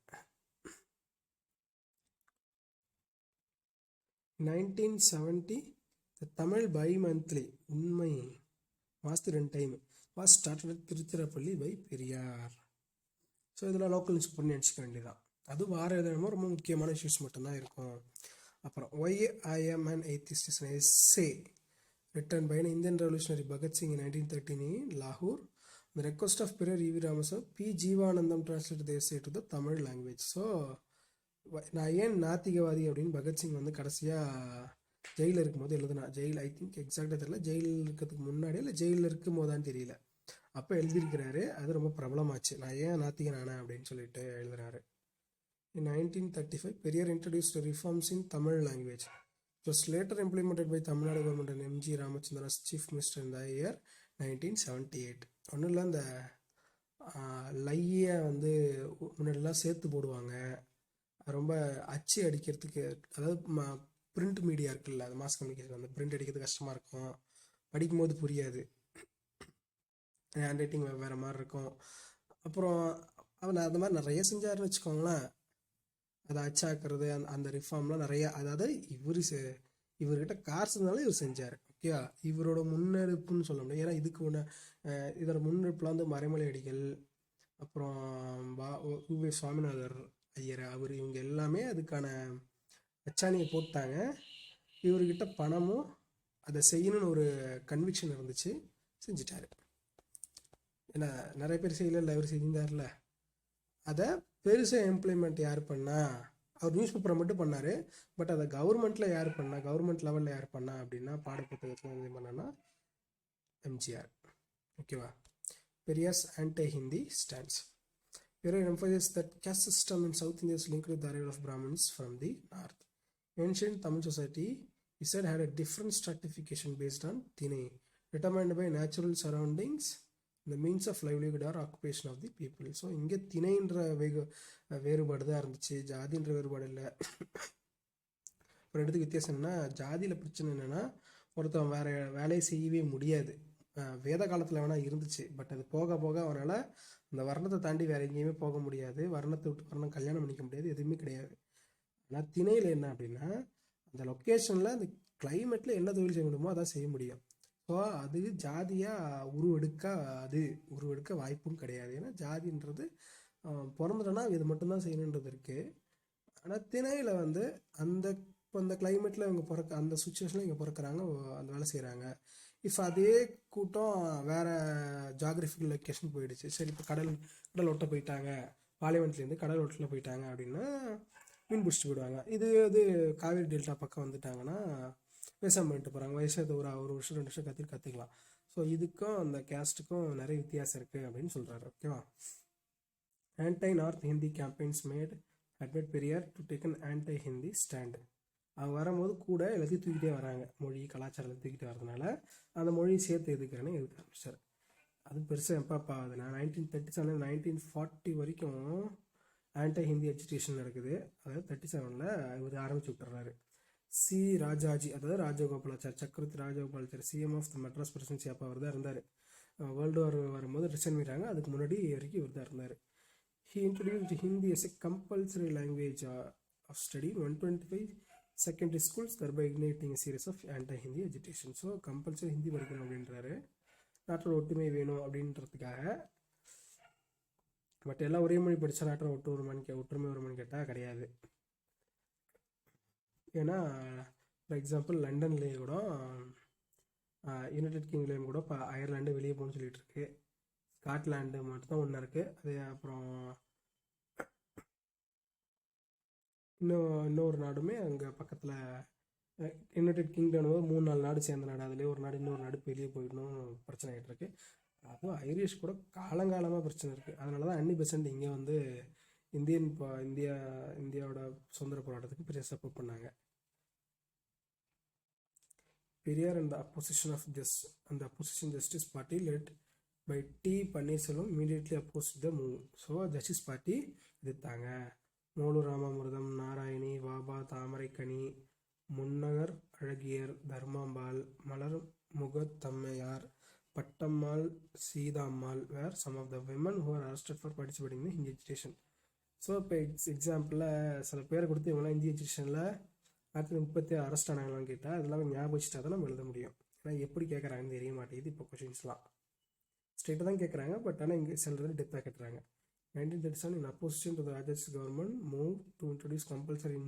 1970 the Tamil bimonthly Unmai மாதத்து 2 time was started Tiruchirappalli by Periyar. So இதில் லோக்கல் நியூஸ் பண்ணி நினச்சிக்க வேண்டியதான். அது வார இதழமோ ரொம்ப முக்கியமான இஷ்யூஸ் மட்டும்தான் இருக்கும். அப்புறம் why I am an atheist is essay written by Indian revolutionary Bhagat Singh in 1913 in லாகூர். The request of Periyar E.V. Ramaswamy, P. Jeevanandam translated the essay to the Tamil language. So நான் ஏன் நாத்திகவாதி அப்படின்னு பகத்சிங் வந்து கடைசியாக ஜெயிலில் இருக்கும்போது எழுதுனா, ஜெயில் ஐ திங்க் எக்ஸாக்டாக தெரியல, ஜெயிலில் இருக்கிறதுக்கு முன்னாடி இல்லை ஜெயிலில் இருக்கும் போதான்னு தெரியல, அப்போ எழுதியிருக்கிறாரு. அது ரொம்ப பிரபலமாச்சு, நான் ஏன் நாத்திகன் ஆனேன் அப்படின்னு சொல்லிட்டு எழுதுறாரு. In 1935, Periyar introduced reforms in Tamil language. It was later implemented by Tamil Nadu government and M.G. Ramachandran as chief minister in the year 1978. ஒன்றும் இல்லை, இந்த லையை வந்து முன்னாடிலாம் சேர்த்து போடுவாங்க, ரொம்ப அச்சு அடிக்கிறதுக்கு, அதாவது பிரிண்ட் மீடியா இருக்குல்ல, அது மாஸ் கம்யூனிகேஷன், அந்த பிரிண்ட் அடிக்கிறது கஷ்டமாக இருக்கும், படிக்கும்போது புரியாது, ஹேண்ட் ரைட்டிங் வேறு மாதிரி இருக்கும். அப்புறம் அவன் அந்த மாதிரி நிறைய செஞ்சாருன்னு வச்சுக்கோங்களேன். அதை அச்சாக்குறது, அந்த ரிஃபார்ம்லாம் நிறையா, அதாவது இவர்கிட்ட காசு இருந்தாலும் இவர் செஞ்சார். ஓகேவா, இவரோட முன்னெடுப்புன்னு சொல்ல முடியாது. ஏன்னா இதுக்கு இதோட முன்னெடுப்புலாம் வந்து மறைமலை அடிகள், அப்புறம் உவே சுவாமிநாதர் ஐயர், அவர், இவங்க எல்லாமே அதுக்கான அச்சாணியை போட்டாங்க. இவர்கிட்ட பணமும் அதை செய்யணும்னு ஒரு கன்விக்ஷன் இருந்துச்சு, செஞ்சிட்டாரு. ஏன்னா நிறைய பேர் செய்யல, இவர் செஞ்சிருந்தார்ல. அதை பெருசாக இம்ப்ளிமெண்ட் யார் பண்ணா, அவர் நியூஸ் பேப்பரை மட்டும் பண்ணார். பட் அதை கவர்மெண்ட்டில் யார் பண்ணா, கவர்மெண்ட் லெவலில் யார் பண்ணா அப்படின்னா பாடப்புத்தகத்தில் இது பண்ணனா எம்ஜிஆர். ஓகேவா. Periyar's anti Hindi stands. Periyar emphasized that caste system in South India is linked with the arrival of Brahmins from the north. Ancient Tamil society, he said, had a different stratification based on Tinai, determined by natural surroundings, the means of livelihood or occupation of the people. So இங்கே திணைன்ற வேறுபாடு தான் இருந்துச்சு, ஜாதின்ற வேறுபாடு இல்லை. ஒரு இடத்துக்கு வித்தியாசம் என்னன்னா, ஜாதியில் பிரச்சனை என்னென்னா, ஒருத்தன் வேற வேலையை செய்யவே முடியாது. வேத காலத்தில் வேணால் இருந்துச்சு, பட் அது போக போக அவனால் அந்த வர்ணத்தை தாண்டி வேற எங்கேயுமே போக முடியாது, வர்ணத்தை விட்டு வர்ணம் கல்யாணம் பண்ணிக்க முடியாது, எதுவுமே கிடையாது. ஆனால் திணையில் என்ன அப்படின்னா, அந்த லொக்கேஷனில் அந்த கிளைமேட்டில் என்ன தொழில் செய்ய முடியுமோ அதான் செய்ய முடியும். ஸோ அது ஜாதியாக உருவெடுக்க வாய்ப்பும் கிடையாது. ஏன்னா ஜாதின்றது பிறந்துட்டோன்னா இது மட்டும்தான் செய்யணுன்றது இருக்குது. ஆனால் திணையில் வந்து அந்த கிளைமேட்டில் இவங்க அந்த சுச்சுவேஷனில் இங்கே பிறக்கிறாங்க, அந்த வேலை செய்கிறாங்க. இஃப் அதே கூட்டம் வேறு ஜாகிரபிக்கல் லொக்கேஷன் போயிடுச்சு, சரி இப்போ கடல் ஒட்ட போயிட்டாங்க, பார்லிமெண்ட்லேருந்து கடல் ஒட்டில் போயிட்டாங்க அப்படின்னா மீன் பிடிச்சிட்டு போயிடுவாங்க. இது காவேரி டெல்டா பக்கம் வந்துட்டாங்கன்னா விவசாயம் பண்ணிட்டு போகிறாங்க, வயசாக ஒரு வருஷம் 2 வருஷம் கற்றுக்கலாம். ஸோ இதுக்கும் அந்த கேஸ்ட்டுக்கும் நிறைய வித்தியாசம் இருக்குது அப்படின்னு சொல்கிறாரு. ஓகேவா. Anti north Hindi campaigns admit Periyar to take an anti Hindi stand. அவங்க வரும்போது கூட எல்லாத்தையும் தூக்கிட்டே வராங்க, மொழி கலாச்சாரத்தை தூக்கிட்டு வரதுனால அந்த மொழியை சேர்த்து எதுக்குறேன்னு எதுக்க ஆரம்பிச்சார். அது பெருசாக எப்போ ஆகுதுன்னா 1937 1940 வரைக்கும் ஆன்டை ஹிந்தி எஜுகேஷன் நடக்குது. அதாவது 37 இவர் ஆரம்பிச்சு விட்டுறாரு. சி ராஜாஜி, அதாவது Rajagopalachar, Chakravarthi Rajagopalachar, CM of the Madras presidency, அப்போ அவர் தான் இருந்தார். வேர்ல்டு வார் வரும்போது ரிசைன் பண்ணிட்டாங்க, அதுக்கு முன்னாடி வரைக்கும் இவர் தான் இருந்தார். He introduced Hindi as a compulsory language of study 125 secondary schools, thereby igniting series of anti Hindi education. So compulsory Hindi படிக்கணும் அப்படின்றாரு, நாட்டோட ஒற்றுமை வேணும் அப்படின்றதுக்காக. பட் எல்லாம் ஒரே மொழி படித்தா நாட்டோட ஒற்றுமை வருமானு கேட்டால் கிடையாது. ஏன்னா ஃபார் எக்ஸாம்பிள் லண்டன்லேயே கூட, யுனைடெட் கிங்லேயும் கூட இப்போ அயர்லாண்டு வெளியே போகணும்னு சொல்லிட்டு இருக்கு, ஸ்காட்லாண்டு மட்டும் தான் ஒன்று இருக்குது. அது அப்புறம் இன்னொரு நாடுமே அங்கே பக்கத்தில் யுனைடெட் கிங்டம் 3-4 நாடு சேர்ந்த நாடு, அதுலேயே ஒரு நாடு இன்னொரு நாடு வெளியே போயிடணும் பிரச்சனை ஆகிட்டு இருக்கு. அதுவும் ஐரிஷ் கூட காலங்காலமாக பிரச்சனை இருக்குது. அதனால தான் அன்னி பெசன்ட் இங்கே வந்து இந்தியாவோட சுதந்திர போராட்டத்துக்கு பெரிய சப்போர்ட் பண்ணாங்க. Periyar and the opposition Justice Party led by T. Pannirselvam immediately opposed the move. So Justice Party எதிர்த்தாங்க. மோலு ராமாமிர்தம், நாராயணி, வாபா, தாமரைக்கனி, முன்னகர் அழகியர், Dharmambal, Malar Mugathammaiyar, Pattammal, Seethammal were some of the women who were arrested for participating in Hindi agitation. So இப்போ எக்ஸாம்பிளில் சில பேரை கொடுத்து இவங்களாம் இந்திய எஜுகேஷனில் 1930 arrest ஆனாங்களான்னு கேட்டால் அதெல்லாம் ஞாபகம் வச்சுட்டா தான் நம்ம எழுத முடியும். ஏன்னா எப்படி கேட்குறாங்கன்னு தெரிய மாட்டேங்குது இப்போ கொஷின்ஸ்லாம். ஸ்ட்ரெயிட்டாக தான் கேட்குறாங்க, பட் ஆனால் இங்கே சில டெப்த்தாக கேட்டுறாங்க. 1937 in opposition to the Raj's government moved to introduce compulsory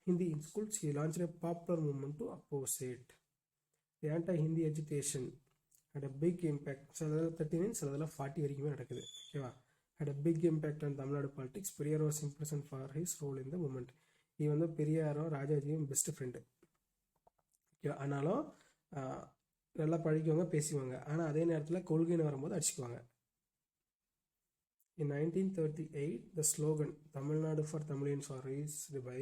Hindi in schools, he launched a popular movement to oppose it. The anti-Hindi agitation had a big impact. சிலதில் 39 சிலதில் 40 வரைக்குமே நடக்குது. ஓகேவா? had a big impact on Tamil Nadu politics. Periyar was imprisoned for his role in the movement. he வந்து பெரியாரும் ராஜாஜியும் best friend. Okay, ஆனாலும் நல்லா பழகிக்குவாங்க, பேசிக்குவாங்க. ஆனால் அதே நேரத்தில் கொள்கைன்னு வரும்போது அடிச்சுக்குவாங்க. In 1938, the slogan Tamilnadu for Tamilians was raised by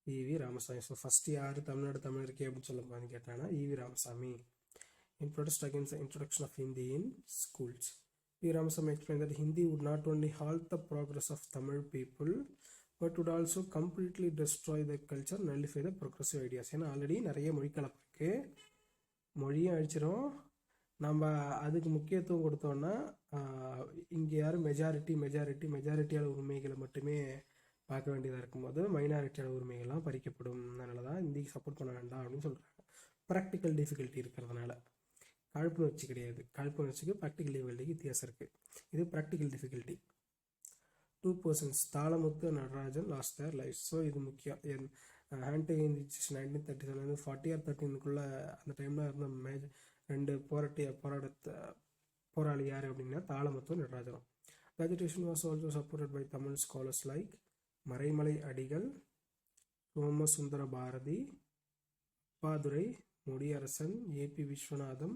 E.V. Ramasamy. So first யார் தமிழ்நாடு தமிழருக்கே அப்படின்னு சொல்லும்போது கேட்டாங்கன்னா E.V. Ramasamy. In protest against the introduction of Hindi in schools. E. Ramasamy explained that Hindi would not only halt the progress of Tamil people, but would also completely destroy the culture, nullify the progressive ideas. ஏன்னா already நிறைய மொழிக்கலப்பு இருக்குது, மொழியும் அழிச்சிடும். நம்ம அதுக்கு முக்கியத்துவம் கொடுத்தோன்னா இங்கே யாரும் மெஜாரிட்டியால் உரிமைகளை மட்டுமே பார்க்க வேண்டியதாக இருக்கும்போது மைனாரிட்டியோட உரிமைகள்லாம் பறிக்கப்படும். அதனால தான் இந்திக்கு சப்போர்ட் பண்ண வேண்டாம் அப்படின்னு சொல்கிறாங்க. ப்ராக்டிக்கல் டிஃபிகல்ட்டி இருக்கிறதுனால. காழ்ப்புணர்ச்சி கிடையாது, காழ்ப்புணர்ச்சிக்கு ப்ராக்டிக்கல் டிஃபிகல்ட்டிக்கு வித்தியாசம் இருக்குது. இது practical difficulty. 2 persons Thalamuthu Natarajan last their life. So இது முக்கியம். ஆன்டி இந்தி 1937 40 or 13 அந்த டைமில் இருந்த ரெண்டு போராளி யார் அப்படின்னா Thalamuthu நடராஜனும். The agitation was also supported by Tamil scholars like Maraimalai Adigal, Somasundara Bharathi, Appadurai, Mudiyarasan, AP Viswanatham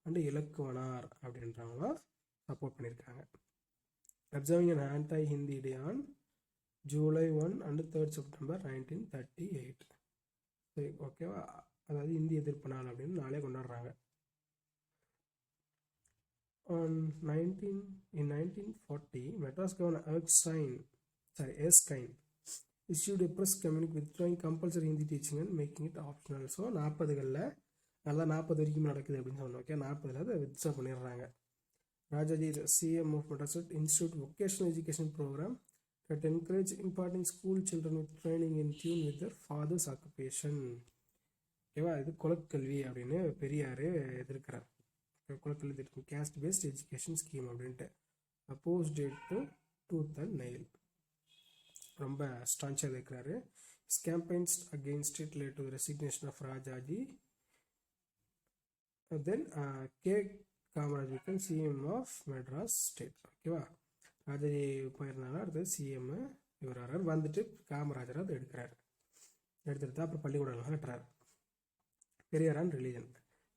and Ilakkuvanar அப்படின்றவங்களாம் சப்போர்ட் பண்ணியிருக்காங்க. Observing an anti-Hindi day on July 1 and 3rd September 1938. சரி, ஓகேவா? அதாவது இந்திய எதிர்ப்பு நாள் அப்படின்னு நாளே கொண்டாடுறாங்க. In 1940, Madras Governor Erskine issued a press communique withdrawing compulsory Hindi teaching and making it optional. So 40களில் நல்லா 40 வரைக்கும் நடக்குது அப்படின்னு சொன்னோம். ஓகே, 40ல் அதை வித்ட்ரா பண்ணிடுறாங்க. Rajaji, the CM of Madras Institute Vocational Education Program that encourage imparting school children with training in tune with their father's occupation. ஓகேவா? இது குலக்கல்வி அப்படின்னு பெரியார் எதிர்க்கிறார். குலக்கல்வி திட்டம், கேஸ்ட் பேஸ்ட் எஜுகேஷன் ஸ்கீம் அப்படின்ட்டு opposed it to tooth and nail. ரொம்ப ஸ்டான்ச்சாக எதிர்க்கிறாரு. His campaigns against it led to the resignation of Rajaji. Then K. Kamaraj became CM of Madras State. ஓகேவா? ராஜாஜி போயிருந்தாலும் அடுத்தது சிஎம் இவர் வர்றார். வந்துட்டு காமராஜர் அதை எடுத்துட்டு அப்புறம் பள்ளிக்கூடம் கட்டுறாரு. Periyar and religion.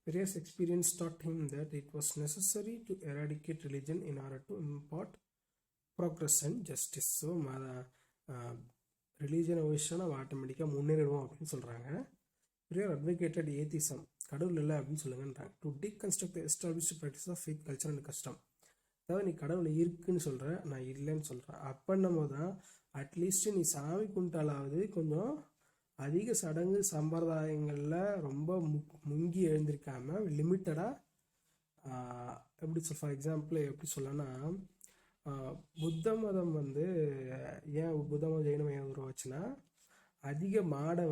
Periyar's experience taught him that it was necessary to eradicate religion in order to impart progress and justice. So ரிலீஜனை விஷயம் நம்ம ஆட்டோமேட்டிக்காக முன்னேறிடுவோம் அப்படின்னு சொல்கிறாங்க. Periyar advocated atheism, கடவுள் இல்லை அப்படின்னு சொல்லுங்கன்றாங்க. To deconstruct established practice of faith, culture and custom. அதாவது நீ கடவுள் இருக்குன்னு சொல்கிற, நான் இல்லைன்னு சொல்கிறேன். அப்படின்னும் போது தான் அட்லீஸ்ட் நீ சாமி கும்பிட்டாலாவது கொஞ்சம் அதிக சடங்கு சம்பிரதாயங்களில் ரொம்ப முங்கி எழுந்திருக்காமல் லிமிட்டடாக ஃபார் எக்ஸாம்பிள் எப்படி சொல்லனா, புத்த மதம் ஏன் புத்த மதம் ஜெயினம் ஏன் உருவாச்சுன்னா, அதிக மாடை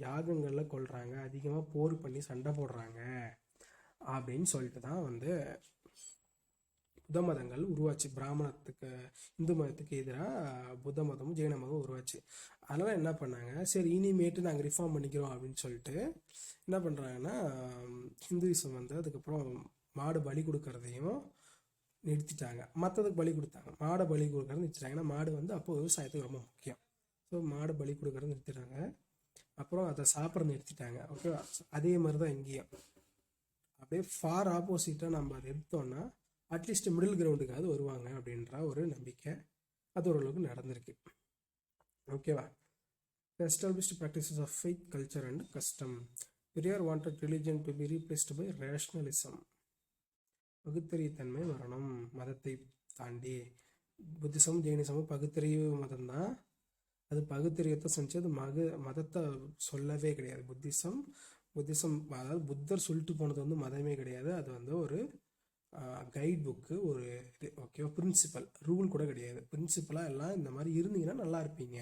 யாகங்களில் கொள்கிறாங்க, அதிகமாக போர் பண்ணி சண்டை போடுறாங்க அப்படின்னு சொல்லிட்டு தான் புத்த மதங்கள் உருவாச்சு. பிராமணத்துக்கு இந்து மதத்துக்கு எதிராக புத்த மதமும் ஜெயின மதமும் உருவாச்சு. அதனால் என்ன பண்ணாங்க, சரி இனிமேட்டு நாங்கள் ரிஃபார்ம் பண்ணிக்கிறோம் அப்படின்னு சொல்லிட்டு என்ன பண்ணுறாங்கன்னா, ஹிந்துவிசம் அதுக்கப்புறம் மாடு பலி கொடுக்கறதையும் நிறுத்திட்டாங்க. மற்றதுக்கு பலி கொடுத்தாங்க, மாடை பலி கொடுக்கறது நிறுத்திட்டாங்க. ஏன்னா மாடு அப்போ விவசாயத்துக்கு ரொம்ப முக்கியம். ஸோ மாடு பலி கொடுக்கறது நிறுத்திட்டாங்க, அப்புறம் அதை சாப்பிட்றது நிறுத்திட்டாங்க. ஓகேவா? அதே மாதிரி தான் இங்கேயும் அப்படியே ஃபார் ஆப்போசிட்டாக நம்ம அதை எடுத்தோன்னா அட்லீஸ்ட் மிடில் கிரவுண்டுக்காவது வருவாங்க அப்படின்ற ஒரு நம்பிக்கை அது ஓரளவுக்கு நடந்திருக்கு. ஓகேவா? Established practices of faith, culture and custom. Periyar wanted religion to be replaced by rationalism. பகுத்தறிவுத்தன்மை வரணும் மதத்தை தாண்டி. புத்திசம் ஜெயினிசமும் பகுத்தறிவு மதம் தான். அது பகுத்தறிவத்தை செஞ்சு அது மதத்தை சொல்லவே கிடையாது. புத்திசம் அதாவது புத்தர் சொல்லிட்டு போனது வந்து மதமே கிடையாது. அது வந்து ஒரு கைட் புக்கு, ஒரு இது ஓகேவா, பிரின்சிபல், ரூல் கூட கிடையாது. பிரின்சிபலாக எல்லாம் இந்த மாதிரி இருந்தீங்கன்னா நல்லா இருப்பீங்க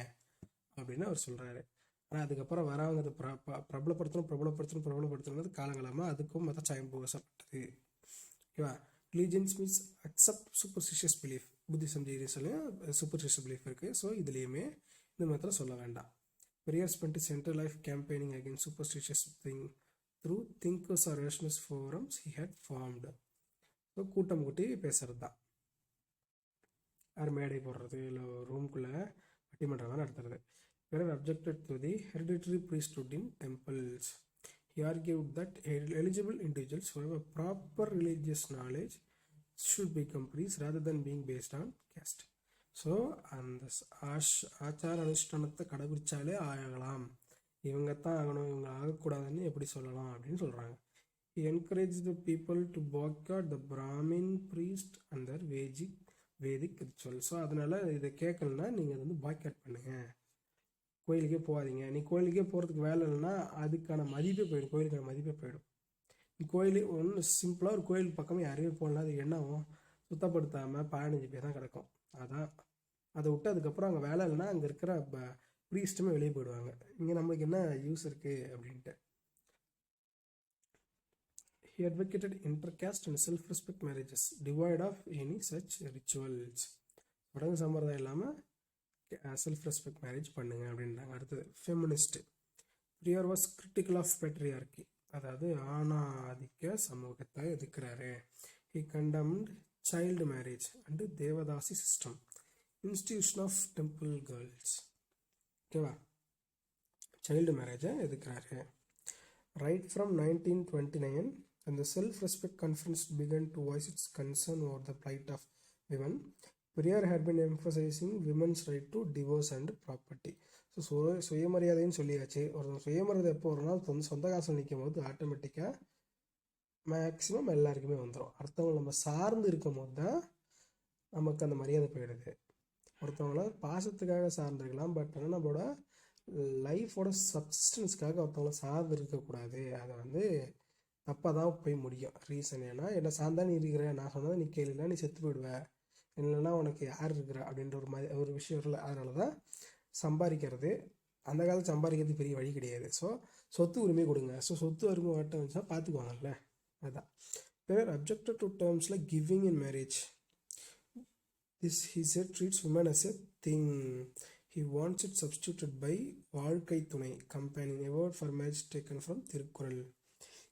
அப்படின்னு அவர் சொல்கிறாரு. ஆனால் அதுக்கப்புறம் வரவங்க அதை பிரபலப்படுத்தணும் காலங்காலமாக அதுக்கும் மத சாயம் பூசப்பட்டது. ஓகேவா. Religions means accept superstitious belief. Buddhism ஜெயினிசம்லையும் சூப்பர்ஸ்டிஷியஸ் பிலீஃப் இருக்குது. ஸோ இதுலேயுமே இந்த மதத்தில் சொல்ல வேண்டாம். Periyar spend central life campaigning against superstitious thing through thinkers are rationals forums he had formed. So கூட்டம் கூட்டி பேசுறது தான். யார் மேடை போடுறது, இல்லை ரூம்குள்ளே பட்டிமன்றம் நடத்துறது. Perer objected to the hereditary priesthood in temples. He argued that eligible individuals who have a proper religious knowledge should become priests rather than being based on caste. So அந்த ஆச்சார அனுஷ்டானத்தை கடைபிடிச்சாலே ஆகலாம், இவங்க தான் ஆகணும், இவங்க ஆகக்கூடாதுன்னு எப்படி சொல்லலாம் அப்படின்னு சொல்கிறாங்க. He encouraged the people to boycott the Brahmin priest and their Vedic rituals. So அதனால் இதை கேட்கலன்னா நீங்கள் வந்து பாய்காட் பண்ணுங்கள், கோயிலுக்கே போகாதீங்க. நீ கோயிலுக்கே போகிறதுக்கு வேலை இல்லைன்னா அதுக்கான மதிப்பே போயிடும், கோயிலுக்கான மதிப்பே போயிடும். நீ கோயிலே ஒன்று சிம்பிளாக ஒரு கோயில் பக்கமே யாரையுமே போகலாம், அது என்னவும் சுத்தப்படுத்தாமல் 15 பேர் தான் கிடக்கும். அதான் அதை விட்டு அதுக்கப்புறம் அங்கே வேலை இல்லைன்னா அங்கே இருக்கிற ப்ரீஸ்ட்டுமே வெளியே போயிடுவாங்க. இங்கே நம்மளுக்கு என்ன யூஸ் இருக்குது அப்படின்ட்டு. He advocated intercaste and self-respect marriages, devoid of any such rituals. சடங்கு சம்பிரதாயம் இல்லாமல் செல்ஃப் ரெஸ்பெக்ட் மேரேஜ் பண்ணுங்க அப்படின்றாங்க. அடுத்தது ஃபெமினிஸ்ட். பிரியர் வாஸ் கிரிட்டிக்கல் ஆஃப் பேட்ரியார்கி, அதாவது ஆணாதிக்க சமூகத்தை எதிர்க்கிறாரு. He condemned child marriage and devadasi system, institution of temple girls. ஓகேவா, சைல்டு மேரேஜை எதிர்க்கிறாரு. Right from 1929 when the self-respect conference began to voice its concern over the plight of women, Periyar had been emphasizing women's right to divorce and property. So சுயமரியாதைன்னு சொல்லியாச்சு. ஒரு சுயமரியாதை எப்போ வரும்னா சொந்த காசில் நிற்கும் போது ஆட்டோமேட்டிக்காக மேக்ஸிமம் எல்லாருக்குமே வந்துடும். அடுத்தவங்க நம்ம சார்ந்து இருக்கும் போது தான் நமக்கு அந்த மரியாதை போயிடுது. ஒருத்தவங்கள பாசத்துக்காக சார்ந்திருக்கலாம், பட் ஆனால் நம்மளோட லைஃபோட சப்சிஸ்டன்ஸ்க்காக ஒருத்தவங்கள சார்ந்து இருக்கக்கூடாது. அதை வந்து தப்பாக தான் போய் முடியும். ரீசன் ஏன்னா என்னை சார்ந்தா நீ இருக்கிற, நான் சொன்னதை நீ கேளுனா நீ செத்து போயிடுவேன், இல்லைன்னா உனக்கு யார் இருக்கிற அப்படின்ற ஒரு விஷயம் இல்லை. அதனால தான் சம்பாதிக்கிறது, அந்த காலத்தில் சம்பாதிக்கிறது பெரிய வழி கிடையாது. ஸோ சொத்து உரிமை கொடுங்க. ஸோ சொத்து உரிமை வட்டம் வந்துச்சா பார்த்துக்குவாங்கல்ல, அதுதான். Periyar objected to terms like giving in marriage. This, he said, treats women as a thing. He wants it substituted by வாழ்க்கை துணை, companion, a word for marriage taken from Thirukkural.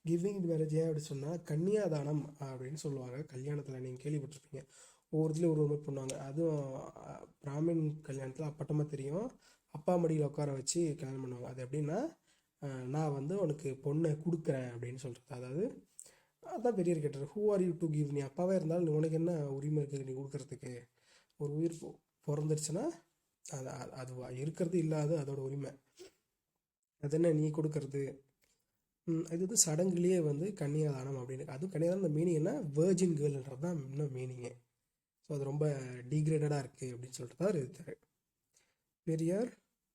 Giving in marriage ஏன் அப்படி சொன்னால் கன்னியாதானம் அப்படின்னு சொல்லுவாங்க. கல்யாணத்தில் நீங்கள் கேள்விப்பட்டிருப்பீங்க, ஒவ்வொருத்துலேயும் ஒரு மாதிரி பண்ணுவாங்க. அதுவும் பிராமின் கல்யாணத்தில் அப்பட்டமாக தெரியும், அப்பா மடியில் உட்கார வச்சு கல்யாணம் பண்ணுவாங்க. அது எப்படின்னா, நான் வந்து உனக்கு பொண்ணை கொடுக்குறேன் அப்படின்னு சொல்கிறது. அதாவது அதுதான் பெரியர் கேட்டார், who are you to give. நீ அப்பாவே இருந்தாலும் உனக்கு என்ன உரிமை இருக்குது நீ கொடுக்கறதுக்கு? ஒரு உயிர் பிறந்துருச்சுன்னா அது இருக்கிறது இல்லாது அதோட உரிமை, அது என்ன நீ கொடுக்கறது? இது வந்து சடங்குலேயே வந்து கன்னியாதானம் அப்படின்னு. அதுவும் கன்னியாதானம் இந்த மீனிங் என்ன, வேர்ஜின் கேர்ள்ன்றது தான் இன்னும் மீனிங்கே. ஸோ அது ரொம்ப டீக்ரேடடாக இருக்குது அப்படின்னு சொல்லிட்டு தான் இருக்கார். Periyar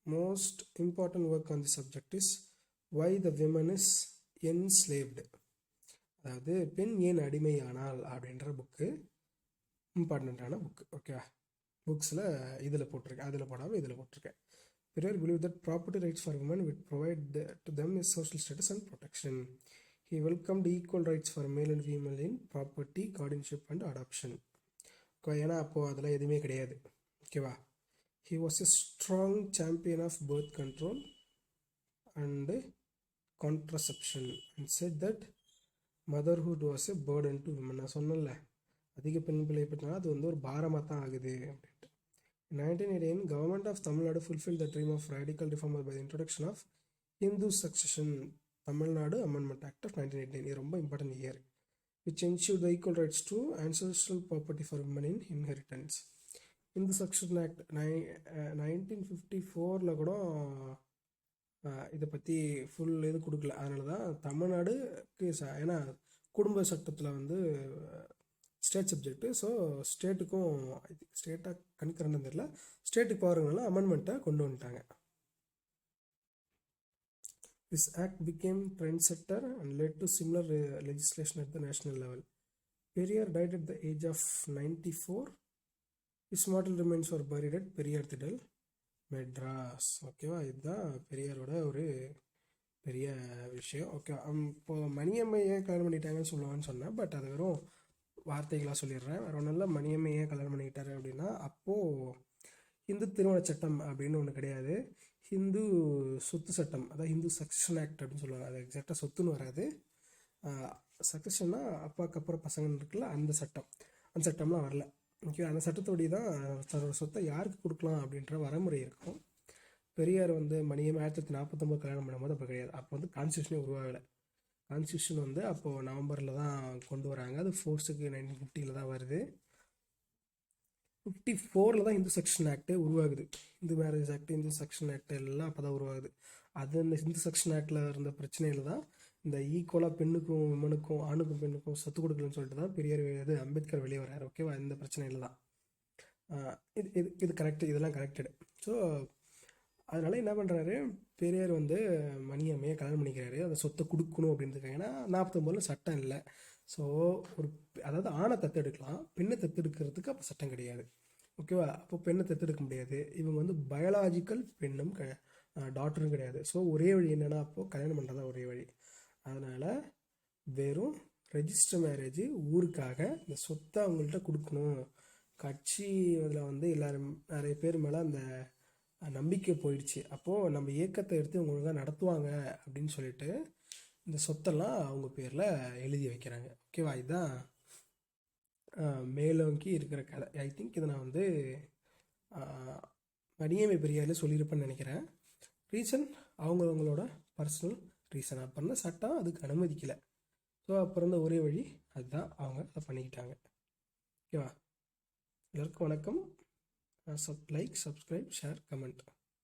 most important work on the subject is why the women is enslaved, அதாவது பெண் ஏன் அடிமையானால் அப்படின்ற புக்கு இம்பார்ட்டண்ட்டான புக்கு. ஓகே, புக்ஸில் இதில் போட்டிருக்கேன், அதில் போடாமல் இதில் போட்டிருக்கேன். Periyar believed that property rights for women would provide to them a social status and protection. He welcomed equal rights for male and female in property, guardianship and adoption. ஏன்னா அப்போது அதெல்லாம் எதுவுமே கிடையாது. ஓகேவா. He was a strong champion of birth control and contraception and said that motherhood was a burden to women. நான் சொன்னேன்ல, அதிக பெண் பிள்ளை பெற்றா அது வந்து ஒரு பாரமாக தான் ஆகுது அப்படின்ட்டு. In 1989, government of Tamil Nadu fulfilled the dream of radical reform by the introduction of Hindu Succession Tamil Nadu Amendment Act of 1989. இது ரொம்ப important year, which ensured the equal rights to ancestral property for women in inheritance. Hindu Succession Act 1954 கூட இதை பற்றி full இது கொடுக்கல. அதனால தான் தமிழ்நாடுக்கு ஏன்னா குடும்ப சட்டத்தில் வந்து ஸ்டேட் சப்ஜெக்ட்டு. ஸோ ஸ்டேட்டுக்கும் ஸ்டேட்டாக கண்கரண்டம் தெரியல, ஸ்டேட்டுக்கு போகிறதுனால அமெண்ட்மெண்ட்டை கொண்டு வந்துட்டாங்க. This act became trendsetter and led to similar legislation at the national level. Periyar died at the age of 94. His mortal remains were buried at Periyar Thidal, Madras. ஓகேவா, இதுதான் பெரியாரோட ஒரு பெரிய விஷயம். ஓகே, இப்போ மணியம்மையை கல்யாணம் பண்ணிட்டாங்கன்னு சொல்லுவான்னு சொன்னேன், பட் அது வெறும் வார்த்தைகளாக சொல்லிடுறேன். வேறு ஒன்றும் இல்லை. மணியம்மையை கல்யாணம் பண்ணிக்கிட்டாரு அப்படின்னா அப்போது ஹிந்து திருமண சட்டம் அப்படின்னு ஒன்று கிடையாது. ஹிந்து சொத்து சட்டம், அதாவது ஹிந்து சக்சஷன் ஆக்ட் அப்படின்னு சொல்லுவாங்க. அது எக்ஸாக்டாக சொத்துன்னு வராது. சக்சஷன்னா அப்பாவுக்கு அப்புறம் பசங்க இருக்குல்ல, அந்த சட்டம்லாம் வரல. ஓகே, அந்த சட்டத்தோடி தான் தன்னோட சொத்தை யாருக்கு கொடுக்கலாம் அப்படின்ற வரமுறை இருக்கும். பெரியார் வந்து மணியம் 1949 கல்யாணம் பண்ணும்போது அப்போ கிடையாது. அப்போ வந்து கான்ஸ்டியூஷனே உருவாகலை. கான்ஸ்டியூஷன் வந்து அப்போது நவம்பரில் தான் கொண்டு வராங்க. அது ஃபோர்ஸுக்கு 1950 தான் வருது. 54 தான் இந்து செக்ஷன் ஆக்டே உருவாகுது. Hindu marriage act, Hindu section act எல்லாம் அப்போ தான் உருவாகுது. அது இந்த இந்து செக்ஷன் ஆக்டில் இருந்த பிரச்சனையில் தான் இந்த ஈக்குவலாக பெண்ணுக்கும் விமனுக்கும் ஆணுக்கும் பெண்ணுக்கும் சொத்து கொடுக்கலன்னு சொல்லிட்டு தான் பெரியார் அம்பேத்கர் வெளியே வர்றாரு. ஓகேவா, இந்த பிரச்சனையில் தான் இது கரெக்டு, இதெல்லாம் கரெக்டடு. ஸோ அதனால் என்ன பண்ணுறாரு, பெரியார் வந்து மணியம்மையை கல்யாணம் பண்ணிக்கிறாரு. அந்த சொத்தை கொடுக்கணும் அப்படின்றதுக்காக. ஏன்னா 49 சட்டம் இல்லை. ஸோ அதாவது ஆணை தத்தெடுக்கலாம், பெண்ணை தத்தெடுக்கிறதுக்கு அப்போ சட்டம் கிடையாது. ஓகேவா, அப்போ பெண்ணை தத்தெடுக்க முடியாது. இவங்க வந்து பயாலாஜிக்கல் பெண்ணும் டாக்டரும் கிடையாது. ஸோ ஒரே வழி என்னென்னா அப்போது கல்யாணம் பண்ணுறதா ஒரே வழி. அதனால் வெறும் ரெஜிஸ்டர் மேரேஜ் ஊருக்காக இந்த சொத்தை அவங்கள்ட்ட கொடுக்கணும். கட்சி இதில் வந்து எல்லாரும் நிறைய பேர் மேலே அந்த நம்பிக்கை போயிடுச்சு. அப்போது நம்ம இயக்கத்தை எடுத்து இவங்க ஒழுங்காக நடத்துவாங்க அப்படின்னு சொல்லிட்டு இந்த சொத்தெல்லாம் அவங்க பேரில் எழுதி வைக்கிறாங்க. ஓகேவா, இதுதான் மேலோங்கி இருக்கிற கதை. ஐ திங்க் இதை நான் வந்து மணியம்மை பெரியாரில் சொல்லியிருப்பேன்னு நினைக்கிறேன். ரீசன் அவங்களோட பர்சனல் ரீசன். அப்புறம் தான் சட்டம் அதுக்கு அனுமதிக்கலை. ஸோ அப்புறம் தான் ஒரே வழி அதுதான், அவங்க அதை பண்ணிக்கிட்டாங்க. ஓகேவா, எல்லாருக்கும் வணக்கம். Like, subscribe, share, comment.